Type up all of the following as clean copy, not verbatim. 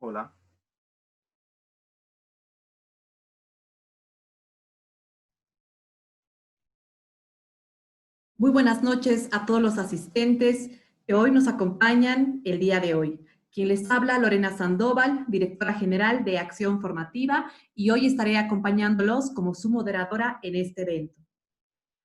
Hola. Muy buenas noches a todos los asistentes que hoy nos acompañan el día de hoy. Quien les habla, Lorena Sandoval, directora general de Acción Formativa, y hoy estaré acompañándolos como su moderadora en este evento.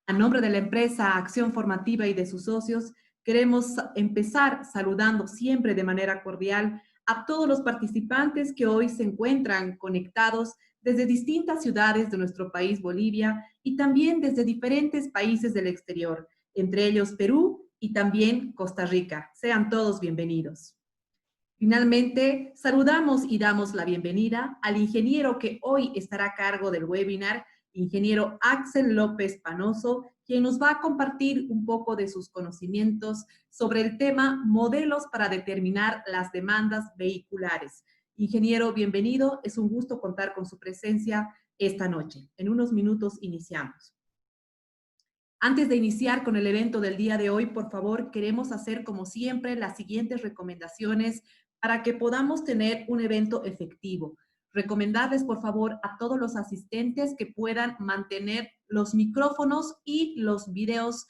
A nombre de la empresa Acción Formativa y de sus socios, queremos empezar saludando siempre de manera cordial a todos los participantes que hoy se encuentran conectados desde distintas ciudades de nuestro país, Bolivia, y también desde diferentes países del exterior, entre ellos Perú y también Costa Rica. Sean todos bienvenidos. Finalmente, saludamos y damos la bienvenida al ingeniero que hoy estará a cargo del webinar, ingeniero Axel López Panoso, quien nos va a compartir un poco de sus conocimientos sobre el tema modelos para determinar las demandas vehiculares. Ingeniero, bienvenido. Es un gusto contar con su presencia esta noche. En unos minutos iniciamos. Antes de iniciar con el evento del día de hoy, por favor, queremos hacer como siempre las siguientes recomendaciones para que podamos tener un evento efectivo. Recomendarles, por favor, a todos los asistentes que puedan mantener los micrófonos y los videos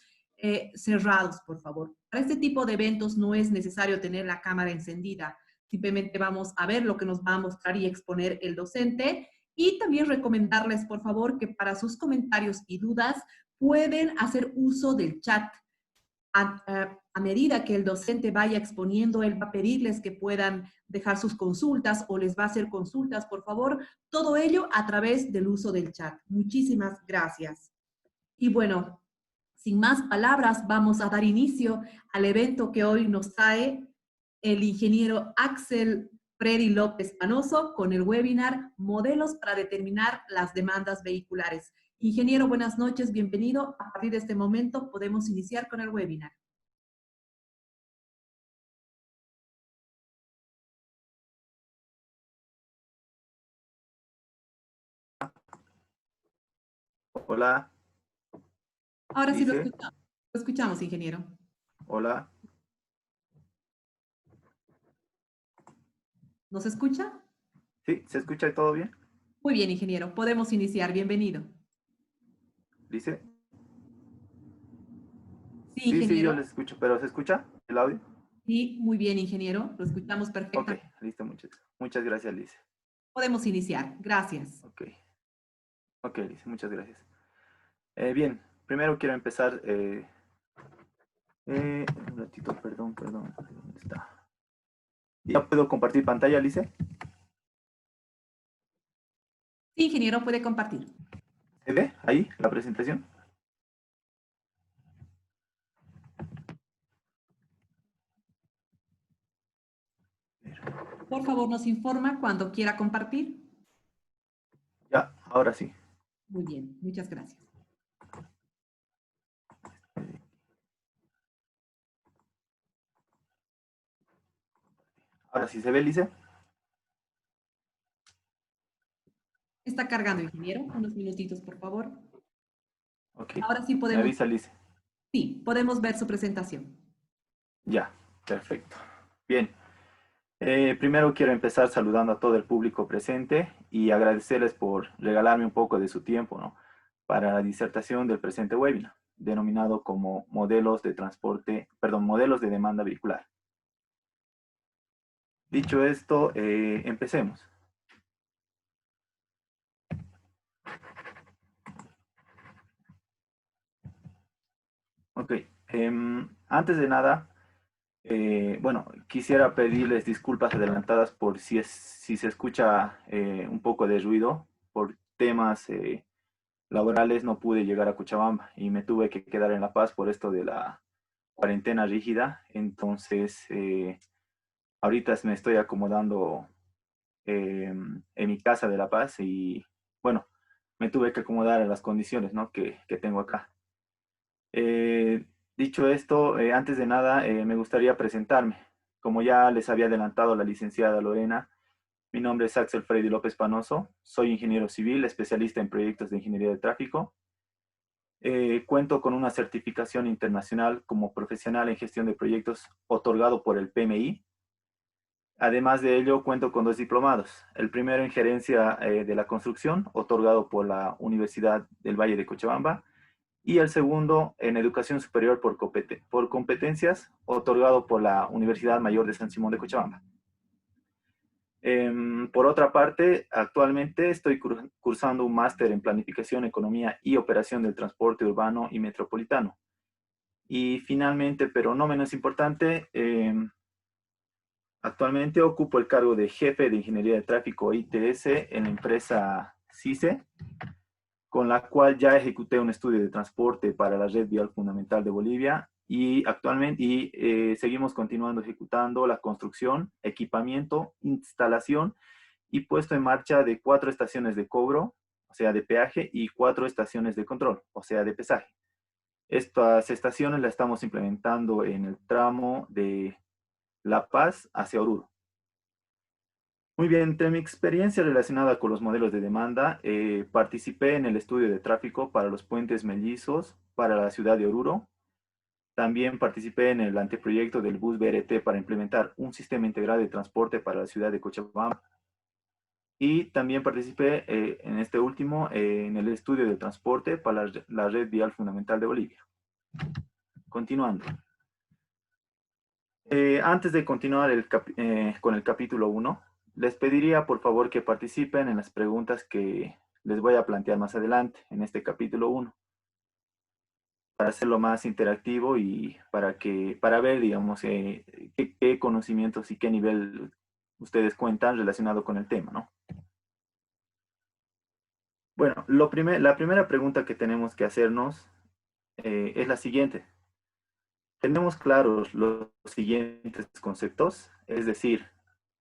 cerrados, por favor. Para este tipo de eventos no es necesario tener la cámara encendida. Simplemente vamos a ver lo que nos va a mostrar y exponer el docente. Y también recomendarles, por favor, que para sus comentarios y dudas pueden hacer uso del chat. A medida que el docente vaya exponiendo, él va a pedirles que puedan dejar sus consultas o les va a hacer consultas, por favor. Todo ello a través del uso del chat. Muchísimas gracias. Y bueno, sin más palabras, vamos a dar inicio al evento que hoy nos trae el ingeniero Axel Freddy López Panoso con el webinar Modelos para determinar las demandas vehiculares. Ingeniero, buenas noches, bienvenido. A partir de este momento podemos iniciar con el webinar. Hola, Ahora sí dice. lo escuchamos, ingeniero. Hola. ¿Nos escucha? ¿Sí? ¿Se escucha todo bien? Muy bien, ingeniero. Podemos iniciar. Bienvenido. Dice. Sí, Sí, sí, yo ingeniero. les escucho, pero ¿se escucha el audio? Sí, muy bien, ingeniero. Lo escuchamos Ok, perfectamente. listo, muchas gracias, Lice. Podemos iniciar. Gracias. Ok, ok, Lice, muchas gracias. Bien, primero quiero empezar. Un ratito, perdón. ¿Dónde está? ¿Ya puedo compartir pantalla, Lice? Sí, ingeniero, puede compartir. ¿Se ve ahí la presentación? Por favor, nos informa cuando quiera compartir. Ya, ahora sí. Muy bien, muchas gracias. Ahora sí se ve, Lice. Está cargando, ingeniero. Unos minutitos, por favor. Ok, Ahora sí me avisa, Lice. podemos ver su presentación. Ya, perfecto. Bien. Primero quiero empezar saludando a todo el público presente y agradecerles por regalarme un poco de su tiempo, ¿no? Para la disertación del presente webinar, denominado como modelos de transporte, perdón, modelos de demanda vehicular. Dicho esto, empecemos. Ok, antes de nada, bueno, quisiera pedirles disculpas adelantadas por si se escucha un poco de ruido por temas laborales. No pude llegar a Cochabamba y me tuve que quedar en La Paz por esto de la cuarentena rígida. Entonces, ahorita me estoy acomodando en mi casa de La Paz y bueno, me tuve que acomodar a las condiciones, ¿no? que tengo acá. Dicho esto, antes de nada, me gustaría presentarme. Como ya les había adelantado la licenciada Lorena, mi nombre es Axel Freddy López Panoso, soy ingeniero civil, especialista en proyectos de ingeniería de tráfico. Cuento con una certificación internacional como profesional en gestión de proyectos otorgado por el PMI. Además de ello, cuento con 2 diplomados. El primero en gerencia de la construcción, otorgado por la Universidad del Valle de Cochabamba, y el segundo en educación superior por competencias, otorgado por la Universidad Mayor de San Simón de Cochabamba. Por otra parte, actualmente estoy cursando un máster en planificación, economía y operación del transporte urbano y metropolitano. Y finalmente, pero no menos importante, actualmente ocupo el cargo de jefe de Ingeniería de Tráfico ITS en la empresa CICE, con la cual ya ejecuté un estudio de transporte para la red vial fundamental de Bolivia y actualmente seguimos continuando ejecutando la construcción, equipamiento, instalación y puesto en marcha de 4 estaciones de cobro, o sea, de peaje, y 4 estaciones de control, o sea, de pesaje. Estas estaciones las estamos implementando en el tramo de La Paz hacia Oruro. Muy bien, entre mi experiencia relacionada con los modelos de demanda, participé en el estudio de tráfico para los puentes mellizos para la ciudad de Oruro. También participé en el anteproyecto del bus BRT para implementar un sistema integral de transporte para la ciudad de Cochabamba. Y también participé en este último en el estudio de transporte para la red vial fundamental de Bolivia. Continuando. Antes de continuar con el capítulo 1, les pediría por favor que participen en las preguntas que les voy a plantear más adelante en este capítulo 1, para hacerlo más interactivo y para ver, digamos, qué conocimientos y qué nivel ustedes cuentan relacionado con el tema, ¿no? Bueno, la primera pregunta que tenemos que hacernos es la siguiente. Tenemos claros los siguientes conceptos, es decir,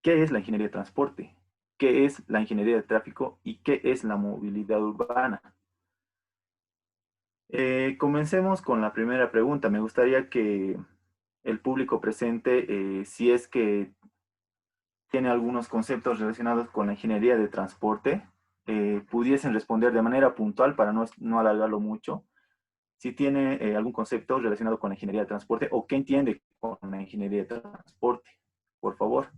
¿qué es la ingeniería de transporte? ¿Qué es la ingeniería de tráfico? ¿Y qué es la movilidad urbana? Comencemos con la primera pregunta. Me gustaría que el público presente, si es que tiene algunos conceptos relacionados con la ingeniería de transporte, pudiesen responder de manera puntual para no alargarlo mucho. Si tiene algún concepto relacionado con la ingeniería de transporte o qué entiende con la ingeniería de transporte, por favor.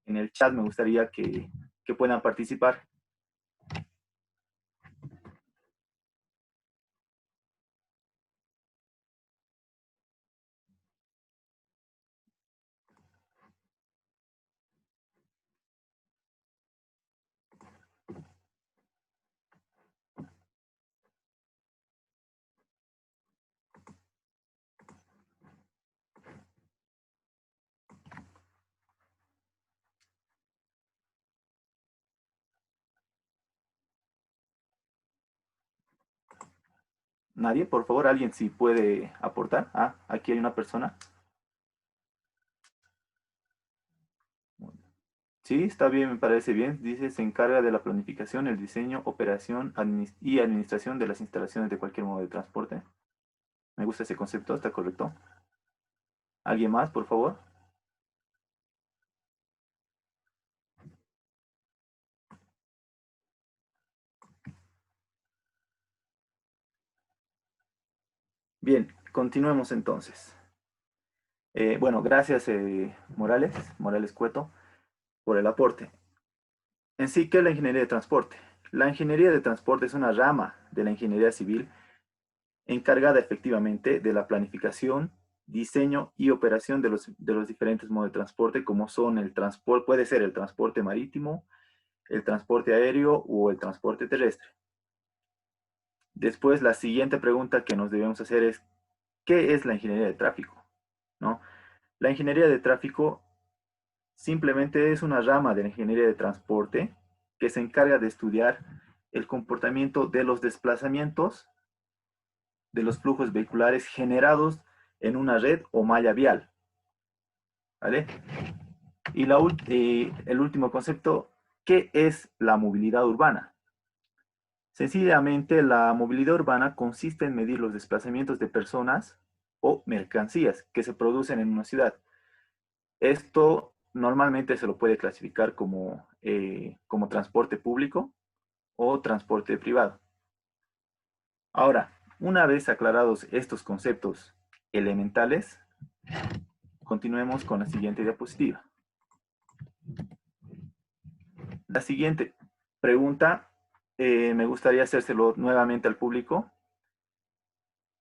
En el chat me gustaría que puedan participar. Nadie, por favor, alguien si puede aportar. Ah, aquí hay una persona. Sí, está bien, me parece bien. Dice, se encarga de la planificación, el diseño, operación y administración de las instalaciones de cualquier modo de transporte. Me gusta ese concepto, ¿está correcto? ¿Alguien más, por favor? Bien, continuemos entonces. Bueno, gracias Morales Cueto, por el aporte. En sí, ¿qué es la ingeniería de transporte? La ingeniería de transporte es una rama de la ingeniería civil encargada efectivamente de la planificación, diseño y operación de los diferentes modos de transporte, como son el transporte, puede ser el transporte marítimo, el transporte aéreo o el transporte terrestre. Después, la siguiente pregunta que nos debemos hacer es, ¿qué es la ingeniería de tráfico? ¿No? La ingeniería de tráfico simplemente es una rama de la ingeniería de transporte que se encarga de estudiar el comportamiento de los desplazamientos de los flujos vehiculares generados en una red o malla vial. ¿Vale? Y el último concepto, ¿qué es la movilidad urbana? Sencillamente, la movilidad urbana consiste en medir los desplazamientos de personas o mercancías que se producen en una ciudad. Esto normalmente se lo puede clasificar como transporte público o transporte privado. Ahora, una vez aclarados estos conceptos elementales, continuemos con la siguiente diapositiva. la siguiente pregunta, me gustaría hacérselo nuevamente al público.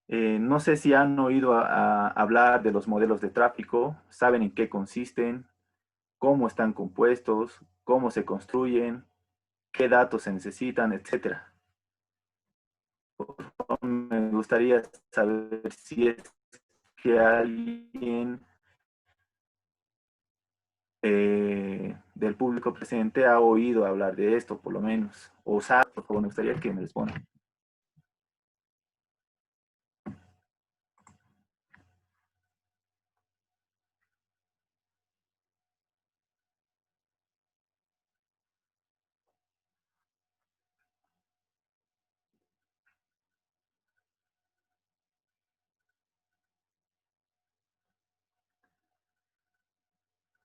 No sé si han oído hablar de los modelos de tráfico, saben en qué consisten, cómo están compuestos, cómo se construyen, qué datos se necesitan, etcétera. Me gustaría saber si es que alguien del público presente ha oído hablar de esto, por lo menos, o sabe, por favor, me gustaría que me responda.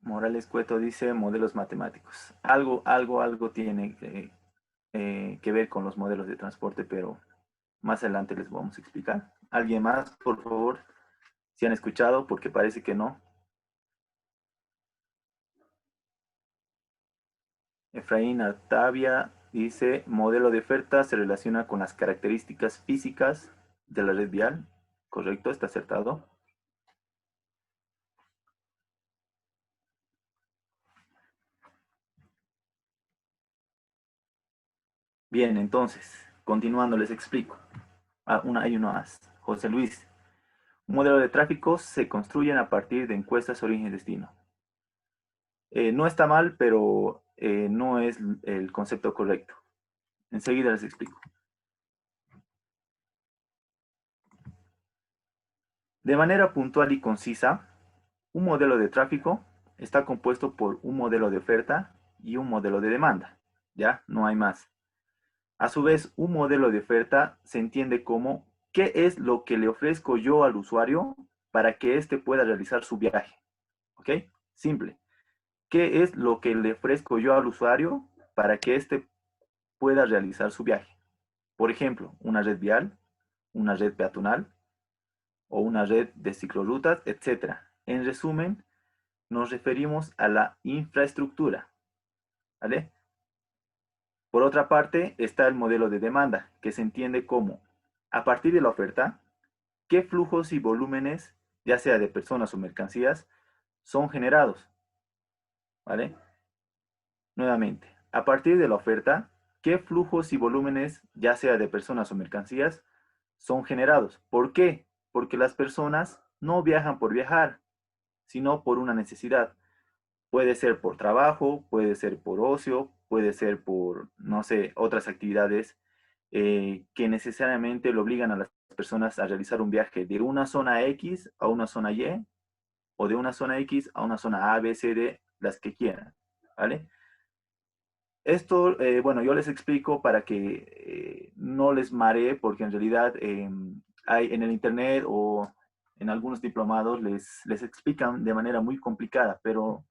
Morales Cueto dice modelos matemáticos. Algo tiene que ver con los modelos de transporte, pero más adelante les vamos a explicar. ¿Alguien más, por favor? Si han escuchado, porque parece que no. Efraín Artavia dice, modelo de oferta se relaciona con las características físicas de la red vial. Correcto, está acertado. Bien, entonces, continuando, les explico. Hay uno más. José Luis, un modelo de tráfico se construyen a partir de encuestas origen-destino. No está mal, pero no es el concepto correcto. Enseguida les explico. De manera puntual y concisa, un modelo de tráfico está compuesto por un modelo de oferta y un modelo de demanda. ¿Ya? No hay más. A su vez, un modelo de oferta se entiende como qué es lo que le ofrezco yo al usuario para que éste pueda realizar su viaje. ¿Ok? Simple. ¿Qué es lo que le ofrezco yo al usuario para que éste pueda realizar su viaje? Por ejemplo, una red vial, una red peatonal o una red de ciclorrutas, etcétera. En resumen, nos referimos a la infraestructura, ¿vale? Por otra parte, está el modelo de demanda, que se entiende como, a partir de la oferta, qué flujos y volúmenes, ya sea de personas o mercancías, son generados, ¿vale? Nuevamente, a partir de la oferta, qué flujos y volúmenes, ya sea de personas o mercancías, son generados. ¿Por qué? Porque las personas no viajan por viajar, sino por una necesidad. Puede ser por trabajo, puede ser por ocio, puede ser por, no sé, otras actividades que necesariamente le obligan a las personas a realizar un viaje de una zona X a una zona Y, o de una zona X a una zona A, B, C, D, las que quieran, ¿vale? Esto, bueno, yo les explico para que no les maree, porque en realidad hay en el internet o en algunos diplomados les explican de manera muy complicada, pero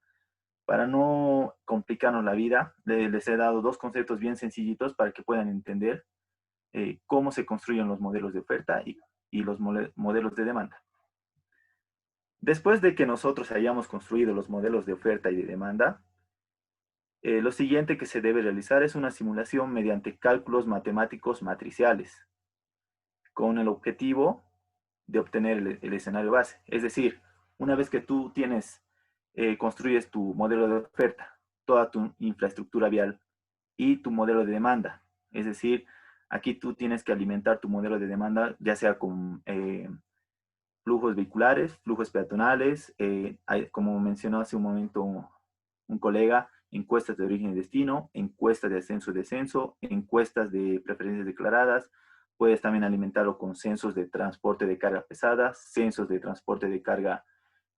para no complicarnos la vida, les he dado dos conceptos bien sencillitos para que puedan entender cómo se construyen los modelos de oferta y los modelos de demanda. Después de que nosotros hayamos construido los modelos de oferta y de demanda, lo siguiente que se debe realizar es una simulación mediante cálculos matemáticos matriciales, con el objetivo de obtener el escenario base. Es decir, una vez que tú construyes tu modelo de oferta, toda tu infraestructura vial y tu modelo de demanda, es decir, aquí tú tienes que alimentar tu modelo de demanda, ya sea con flujos vehiculares, flujos peatonales, como mencionó hace un momento un colega, encuestas de origen y destino, encuestas de ascenso y descenso, encuestas de preferencias declaradas. Puedes también alimentarlo con censos de transporte de carga pesada, censos de transporte de carga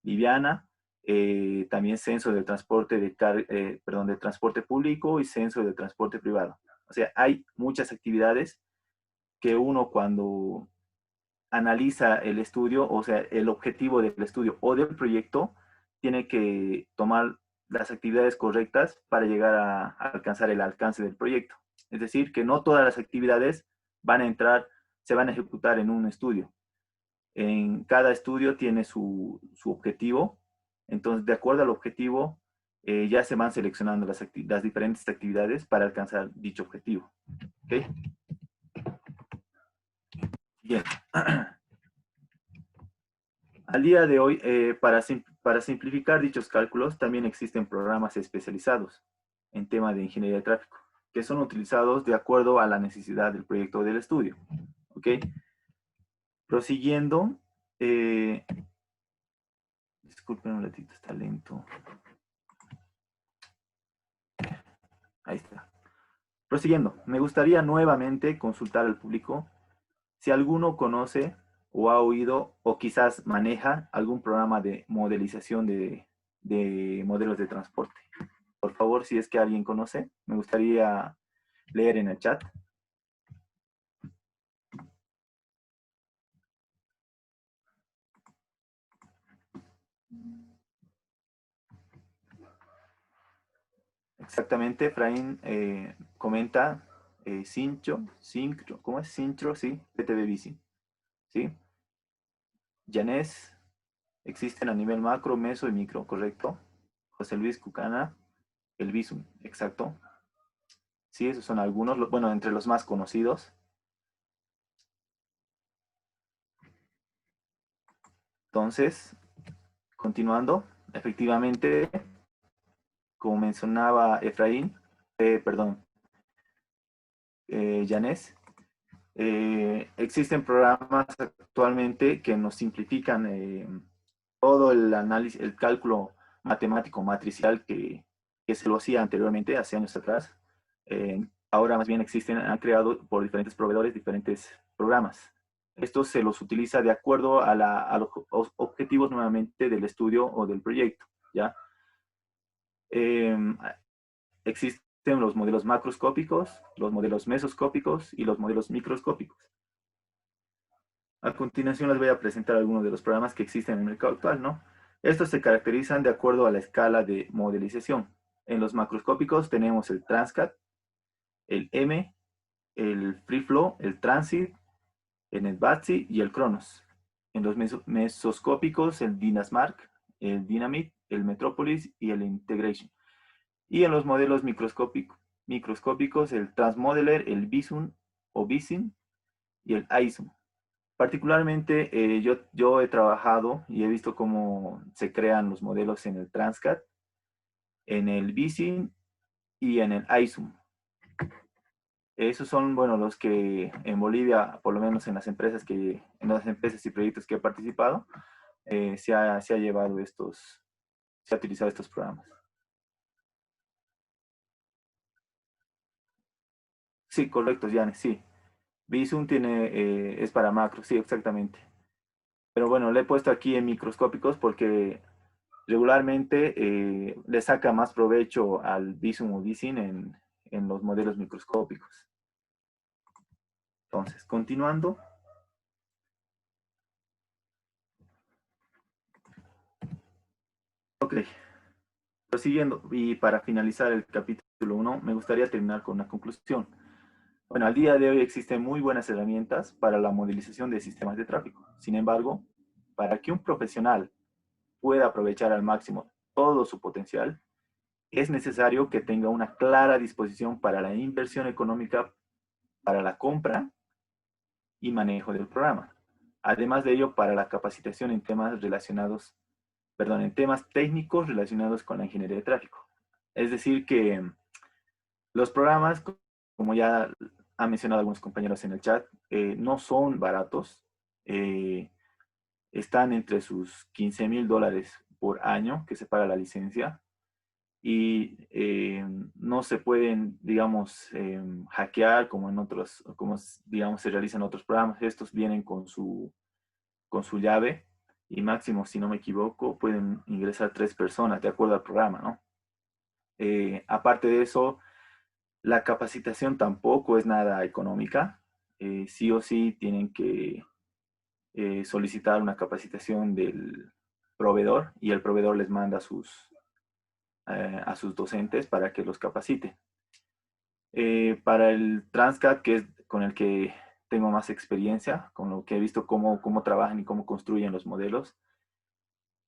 liviana, también censos de transporte de transporte público y censo de transporte privado. O sea, hay muchas actividades que uno cuando analiza el estudio, o sea, el objetivo del estudio o del proyecto, tiene que tomar las actividades correctas para llegar a alcanzar el alcance del proyecto. Es decir, que no todas las actividades van a entrar, se van a ejecutar en un estudio. En cada estudio tiene su objetivo. Entonces, de acuerdo al objetivo, ya se van seleccionando las diferentes actividades para alcanzar dicho objetivo. ¿Ok? Bien. Al día de hoy, para simplificar dichos cálculos, también existen programas especializados en tema de ingeniería de tráfico, que son utilizados de acuerdo a la necesidad del proyecto del estudio. ¿Ok? Prosiguiendo, disculpen un ratito, está lento. Ahí está. Prosiguiendo, me gustaría nuevamente consultar al público si alguno conoce o ha oído o quizás maneja algún programa de modelización de modelos de transporte. Por favor, si es que alguien conoce, me gustaría leer en el chat. Exactamente, Efraín comenta Syncro, ¿cómo es? Syncro, sí, PTB Bici, ¿sí? Janés, existen a nivel macro, meso y micro, ¿correcto? José Luis Cucana, el Visum, exacto. Sí, esos son algunos, bueno, entre los más conocidos. Entonces, continuando, efectivamente, como mencionaba Efraín, perdón, Janés, existen programas actualmente que nos simplifican todo el análisis, el cálculo matemático matricial que se lo hacía anteriormente, hace años atrás. Ahora más bien existen, han creado por diferentes proveedores diferentes programas. Estos se los utiliza de acuerdo a los objetivos nuevamente del estudio o del proyecto, ¿ya? Eh, existen los modelos macroscópicos, los modelos mesoscópicos y los modelos microscópicos. A continuación les voy a presentar algunos de los programas que existen en el mercado actual, ¿no? Estos se caracterizan de acuerdo a la escala de modelización. En los macroscópicos tenemos el Transcat, el M, el FreeFlow, el Transit, el NetBATSI y el Kronos. En los mesoscópicos, el Dynasmark, el Dynamit, el Metropolis y el Integration. Y en los modelos microscópicos, el Transmodeler, el Visum o Visin y el ISUM. Particularmente, yo he trabajado y he visto cómo se crean los modelos en el Transcat, en el Visin y en el ISUM. Esos son, bueno, los que en Bolivia, por lo menos en las empresas en las empresas y proyectos que he participado, se ha llevado se ha utilizado estos programas. Sí, correcto, Jan, sí. Visum es para macro, sí, exactamente. Pero bueno, le he puesto aquí en microscópicos porque regularmente le saca más provecho al Visum o Visin en los modelos microscópicos. Entonces, continuando. Ok, prosiguiendo. Y para finalizar el capítulo 1, me gustaría terminar con una conclusión. Bueno, al día de hoy existen muy buenas herramientas para la modelización de sistemas de tráfico. Sin embargo, para que un profesional pueda aprovechar al máximo todo su potencial, es necesario que tenga una clara disposición para la inversión económica, para la compra y manejo del programa. Además de ello, para la capacitación en temas en temas técnicos relacionados con la ingeniería de tráfico. Es decir, que los programas, como ya han mencionado algunos compañeros en el chat, no son baratos. Eh, están entre sus $15,000 por año que se paga la licencia y no se pueden, digamos, hackear como en otros, como digamos se realizan en otros programas. Estos vienen con su llave y máximo, si no me equivoco, pueden ingresar 3 personas de acuerdo al programa, ¿no? Aparte de eso, la capacitación tampoco es nada económica. Sí o sí tienen que solicitar una capacitación del proveedor y el proveedor les manda a sus docentes para que los capacite. Para el Transcat, que es con el que tengo más experiencia, con lo que he visto cómo trabajan y cómo construyen los modelos,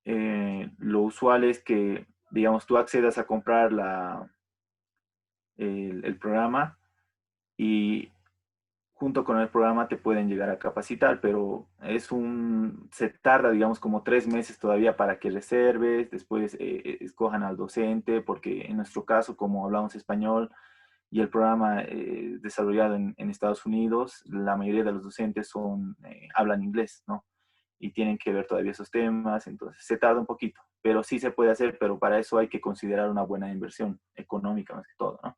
lo usual es que digamos, tú accedas a comprar el programa y junto con el programa te pueden llegar a capacitar, pero se tarda, digamos, como 3 meses todavía para que reserves, después escojan al docente, porque en nuestro caso, como hablamos español y el programa desarrollado en Estados Unidos, la mayoría de los docentes hablan inglés, ¿no? Y tienen que ver todavía esos temas, entonces se tarda un poquito, pero sí se puede hacer, pero para eso hay que considerar una buena inversión económica más que todo, ¿no?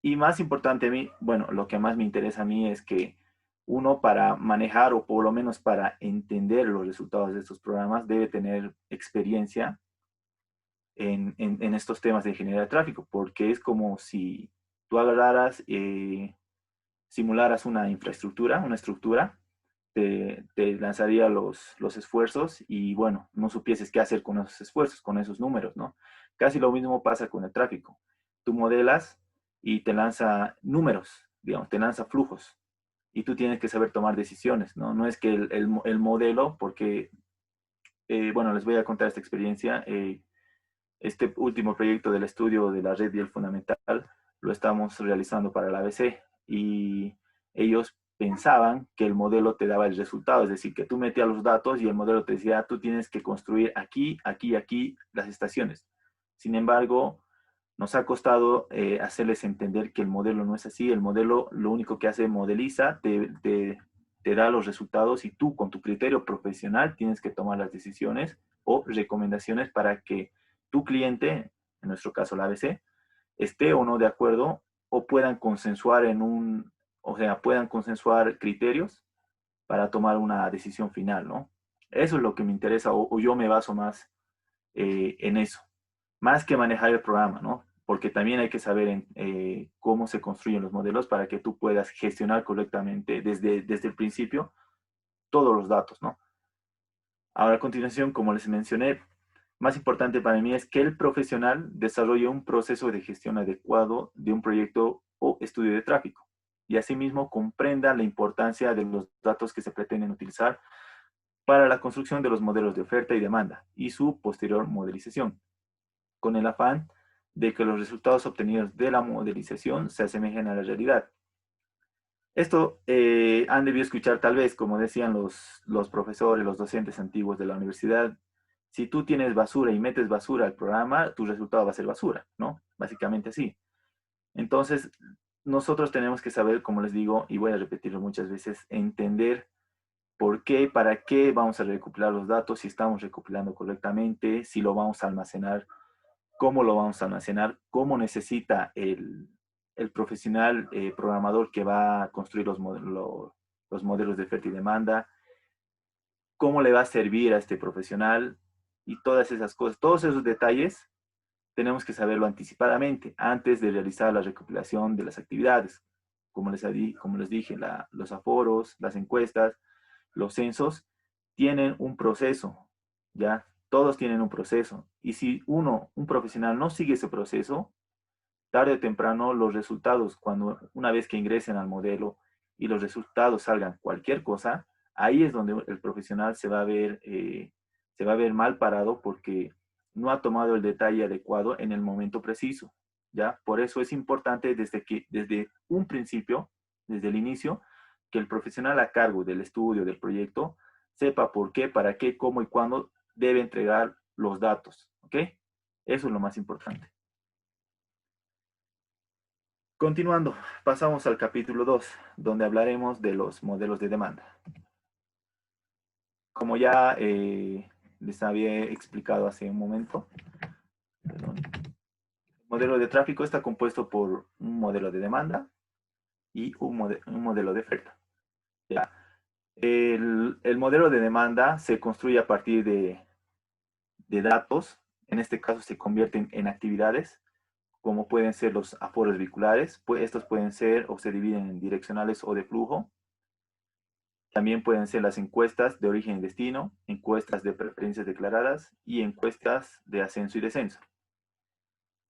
Y más importante a mí, bueno, lo que más me interesa a mí es que uno para manejar o por lo menos para entender los resultados de estos programas debe tener experiencia en estos temas de ingeniería de tráfico, porque es como si tú agarraras, simularas una estructura, te lanzaría los esfuerzos y bueno, no supieses qué hacer con esos esfuerzos, con esos números, ¿no? Casi lo mismo pasa con el tráfico. Tú modelas y te lanza números, digamos, te lanza flujos y tú tienes que saber tomar decisiones, ¿no? No es que el modelo, porque, bueno, les voy a contar esta experiencia. Este último proyecto del estudio de la red y el fundamental lo estamos realizando para la ABC y ellos pensaban que el modelo te daba el resultado, es decir, que tú metías los datos y el modelo te decía, tú tienes que construir aquí, aquí, aquí las estaciones. Sin embargo, nos ha costado hacerles entender que el modelo no es así. El modelo lo único que hace, modeliza, te da los resultados y tú con tu criterio profesional tienes que tomar las decisiones o recomendaciones para que tu cliente, en nuestro caso la ABC, esté o no de acuerdo o puedan consensuar o sea, puedan consensuar criterios para tomar una decisión final, ¿no? Eso es lo que me interesa o yo me baso más en eso, más que manejar el programa, ¿no? Porque también hay que saber cómo se construyen los modelos para que tú puedas gestionar correctamente desde el principio todos los datos, ¿no? Ahora, a continuación, como les mencioné, más importante para mí es que el profesional desarrolle un proceso de gestión adecuado de un proyecto o estudio de tráfico y asimismo comprenda la importancia de los datos que se pretenden utilizar para la construcción de los modelos de oferta y demanda y su posterior modelización, con el afán de que los resultados obtenidos de la modelización se asemejen a la realidad. Esto han debido escuchar tal vez, como decían los profesores, los docentes antiguos de la universidad, si tú tienes basura y metes basura al programa, tu resultado va a ser basura, ¿no? Básicamente así. Entonces, nosotros tenemos que saber, como les digo, y voy a repetirlo muchas veces, entender por qué, para qué vamos a recopilar los datos, si estamos recopilando correctamente, si lo vamos a almacenar, cómo lo vamos a almacenar, cómo necesita el profesional programador que va a construir los modelos de oferta y demanda, cómo le va a servir a este profesional y todas esas cosas, todos esos detalles tenemos que saberlo anticipadamente, antes de realizar la recopilación de las actividades. Como les dije, los aforos, las encuestas, los censos, tienen un proceso, ¿ya? Todos tienen un proceso. Y si un profesional no sigue ese proceso, tarde o temprano los resultados, una vez que ingresen al modelo y los resultados salgan cualquier cosa, ahí es donde el profesional se va a ver mal parado porque no ha tomado el detalle adecuado en el momento preciso, ¿ya? Por eso es importante desde un principio, desde el inicio, que el profesional a cargo del estudio, del proyecto, sepa por qué, para qué, cómo y cuándo debe entregar los datos, ¿ok? Eso es lo más importante. Continuando, pasamos al capítulo 2, donde hablaremos de los modelos de demanda. Como ya les había explicado hace un momento, perdón, el modelo de tráfico está compuesto por un modelo de demanda y un modelo de oferta. ¿Ya? El modelo de demanda se construye a partir de datos, en este caso se convierten en actividades, como pueden ser los aforos vehiculares, pues estos pueden ser o se dividen en direccionales o de flujo. También pueden ser las encuestas de origen y destino, encuestas de preferencias declaradas y encuestas de ascenso y descenso.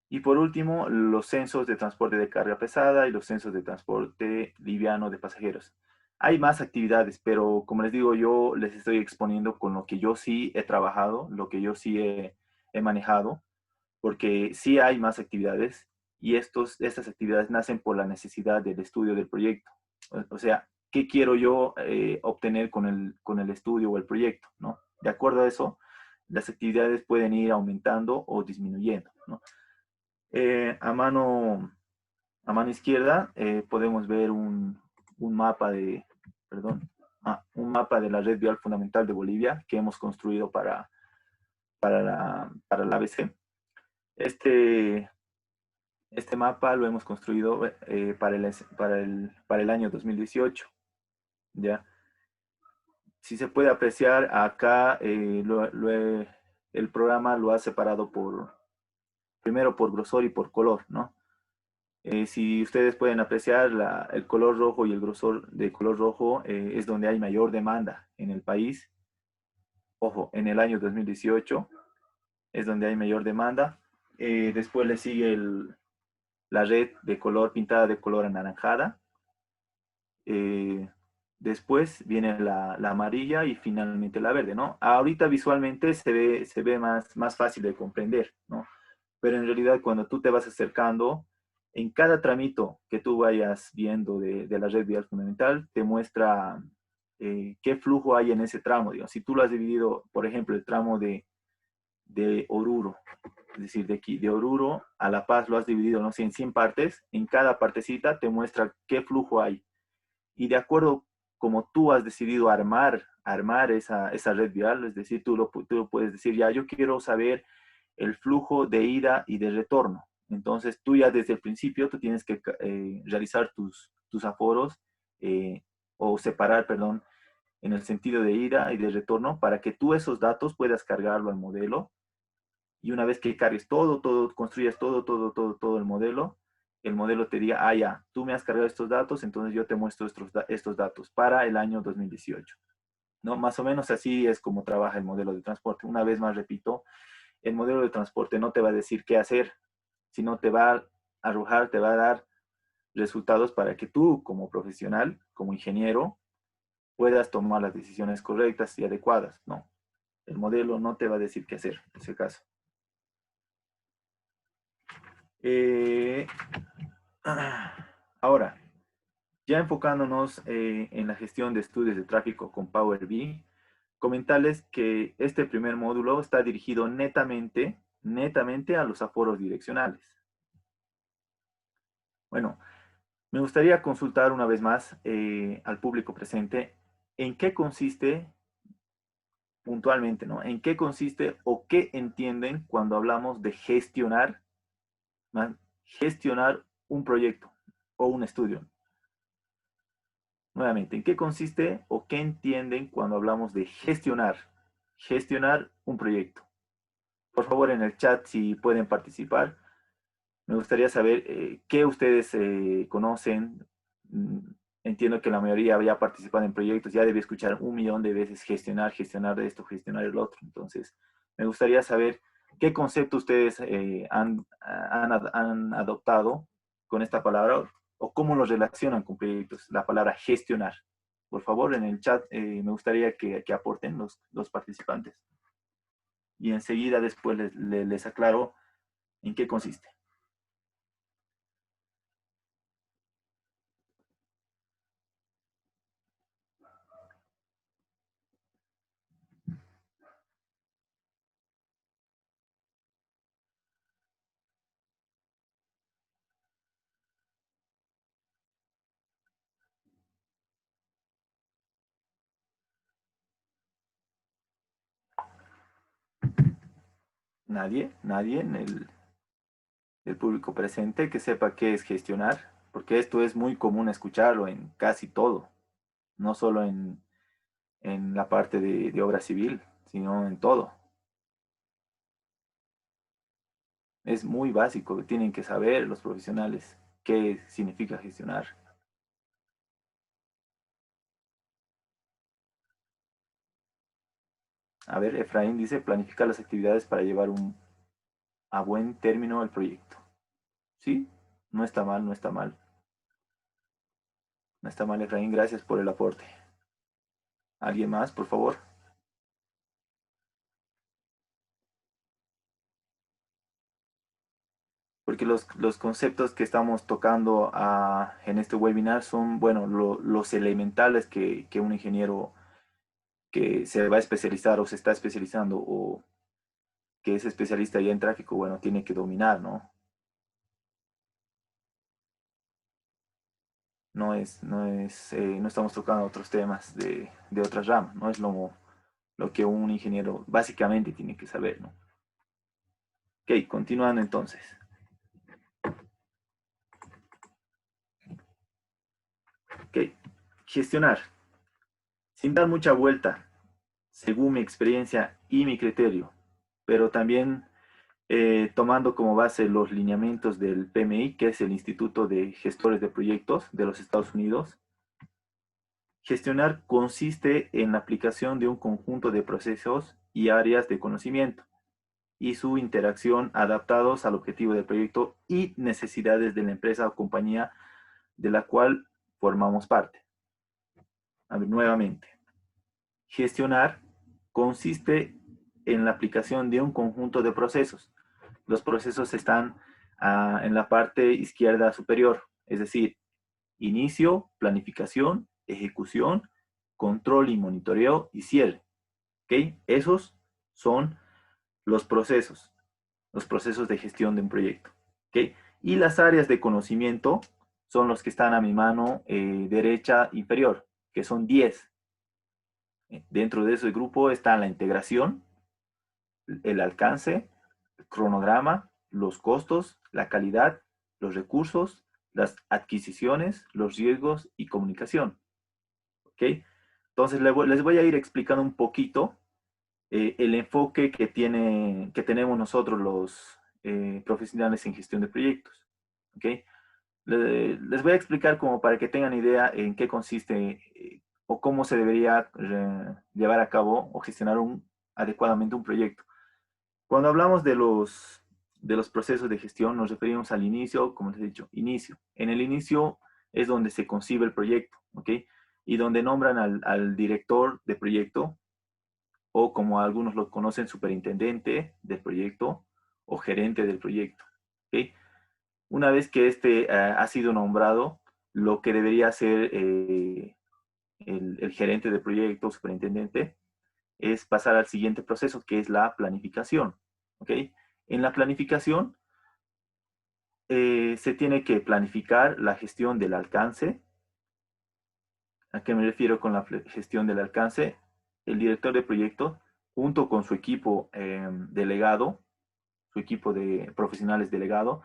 Y por último, los censos de transporte de carga pesada y los censos de transporte liviano de pasajeros. Hay más actividades, pero como les digo, yo les estoy exponiendo con lo que yo sí he trabajado, lo que yo sí he manejado, porque sí hay más actividades y estas actividades nacen por la necesidad del estudio del proyecto. O sea, ¿qué quiero yo obtener con el estudio o el proyecto? ¿No? De acuerdo a eso, las actividades pueden ir aumentando o disminuyendo, ¿no? Eh, a, mano, a mano izquierda podemos ver un mapa de, perdón, un mapa de la red vial fundamental de Bolivia que hemos construido para la ABC. Este, este mapa lo hemos construido para el año 2018, ¿ya? Si se puede apreciar, acá el programa lo ha separado primero por grosor y por color, ¿no? Si ustedes pueden apreciar, el color rojo y el grosor de color rojo es donde hay mayor demanda en el país. Ojo, en el año 2018 es donde hay mayor demanda. Después le sigue la red de color pintada de color anaranjada. Eh, Después viene la amarilla y finalmente la verde, ¿no? Ahorita visualmente se ve más fácil de comprender, ¿no? Pero en realidad cuando tú te vas acercando, en cada tramito que tú vayas viendo de la red vial fundamental, te muestra qué flujo hay en ese tramo, digamos. Si tú lo has dividido, por ejemplo, el tramo de Oruro, es decir, de aquí, de Oruro a La Paz lo has dividido, no sé, en 100 partes, en cada partecita te muestra qué flujo hay. Y de acuerdo como tú has decidido armar esa red vial, es decir, tú lo puedes decir, ya, yo quiero saber el flujo de ida y de retorno. Entonces, tú ya desde el principio, tú tienes que realizar tus aforos o separar, perdón, en el sentido de ida y de retorno para que tú esos datos puedas cargarlo al modelo y una vez que cargues construyas todo el modelo te diga, ya, tú me has cargado estos datos, entonces yo te muestro estos datos para el año 2018. ¿No? Más o menos así es como trabaja el modelo de transporte. Una vez más repito, el modelo de transporte no te va a decir qué hacer, sino te va a arrojar, te va a dar resultados para que tú como profesional, como ingeniero, puedas tomar las decisiones correctas y adecuadas. No, el modelo no te va a decir qué hacer en ese caso. Eh, Ahora, ya enfocándonos en la gestión de estudios de tráfico con Power BI, comentarles que este primer módulo está dirigido netamente a los aforos direccionales. Bueno, me gustaría consultar una vez más al público presente en qué consiste puntualmente, ¿no? ¿En qué consiste o qué entienden cuando hablamos de gestionar un proyecto o un estudio? Nuevamente, ¿en qué consiste o qué entienden cuando hablamos de gestionar un proyecto? Por favor, en el chat, si pueden participar, me gustaría saber qué ustedes conocen. Mm, Entiendo que la mayoría había participado en proyectos, ya debe escuchar 1 millón de veces gestionar esto, gestionar el otro. Entonces, me gustaría saber qué concepto ustedes han adoptado con esta palabra o cómo lo relacionan con proyectos, la palabra gestionar. Por favor, en el chat me gustaría que aporten los participantes. Y enseguida después les aclaro en qué consiste. Nadie en el público presente que sepa qué es gestionar, porque esto es muy común escucharlo en casi todo, no solo en la parte de obra civil, sino en todo. Es muy básico, tienen que saber los profesionales qué significa gestionar. A ver, Efraín dice, planificar las actividades para llevar a buen término el proyecto. ¿Sí? No está mal, no está mal. No está mal, Efraín, gracias por el aporte. ¿Alguien más, por favor? porque los conceptos que estamos tocando en este webinar son, bueno, los elementales que un ingeniero que se va a especializar o se está especializando o que es especialista ya en tráfico, bueno, tiene que dominar, ¿no? No estamos tocando otros temas de otras ramas, no es lo que un ingeniero básicamente tiene que saber, ¿no? Ok, continuando entonces. Ok, gestionar, sin dar mucha vuelta, según mi experiencia y mi criterio, pero también tomando como base los lineamientos del PMI, que es el Instituto de Gestores de Proyectos de los Estados Unidos. Gestionar consiste en la aplicación de un conjunto de procesos y áreas de conocimiento y su interacción adaptados al objetivo del proyecto y necesidades de la empresa o compañía de la cual formamos parte. A ver, nuevamente, gestionar consiste en la aplicación de un conjunto de procesos. Los procesos están en la parte izquierda superior, es decir, inicio, planificación, ejecución, control y monitoreo y cierre. ¿Ok? Esos son los procesos de gestión de un proyecto. ¿Ok? Y las áreas de conocimiento son los que están a mi mano derecha inferior, que son 10. Dentro de ese grupo está la integración, el alcance, el cronograma, los costos, la calidad, los recursos, las adquisiciones, los riesgos y comunicación. ¿Ok? Entonces les voy a ir explicando un poquito el enfoque que tenemos nosotros los profesionales en gestión de proyectos. ¿Ok? Les voy a explicar como para que tengan idea en qué consiste o cómo se debería llevar a cabo o gestionar adecuadamente un proyecto. Cuando hablamos de los procesos de gestión, nos referimos al inicio, como les he dicho, inicio. En el inicio es donde se concibe el proyecto, ¿ok? Y donde nombran al director de proyecto, o como algunos lo conocen, superintendente del proyecto o gerente del proyecto, ¿ok? Una vez que este ha sido nombrado, lo que debería hacer el gerente de proyecto, superintendente, es pasar al siguiente proceso, que es la planificación. ¿Ok? En la planificación se tiene que planificar la gestión del alcance. ¿A qué me refiero con la gestión del alcance? El director de proyecto, junto con su equipo delegado, su equipo de profesionales delegado,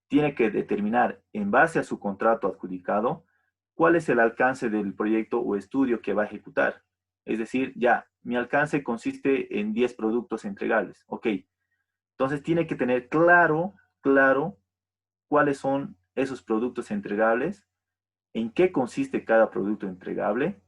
tiene que determinar en base a su contrato adjudicado cuál es el alcance del proyecto o estudio que va a ejecutar. Es decir, ya, mi alcance consiste en 10 productos entregables. Ok, entonces tiene que tener claro cuáles son esos productos entregables, en qué consiste cada producto entregable,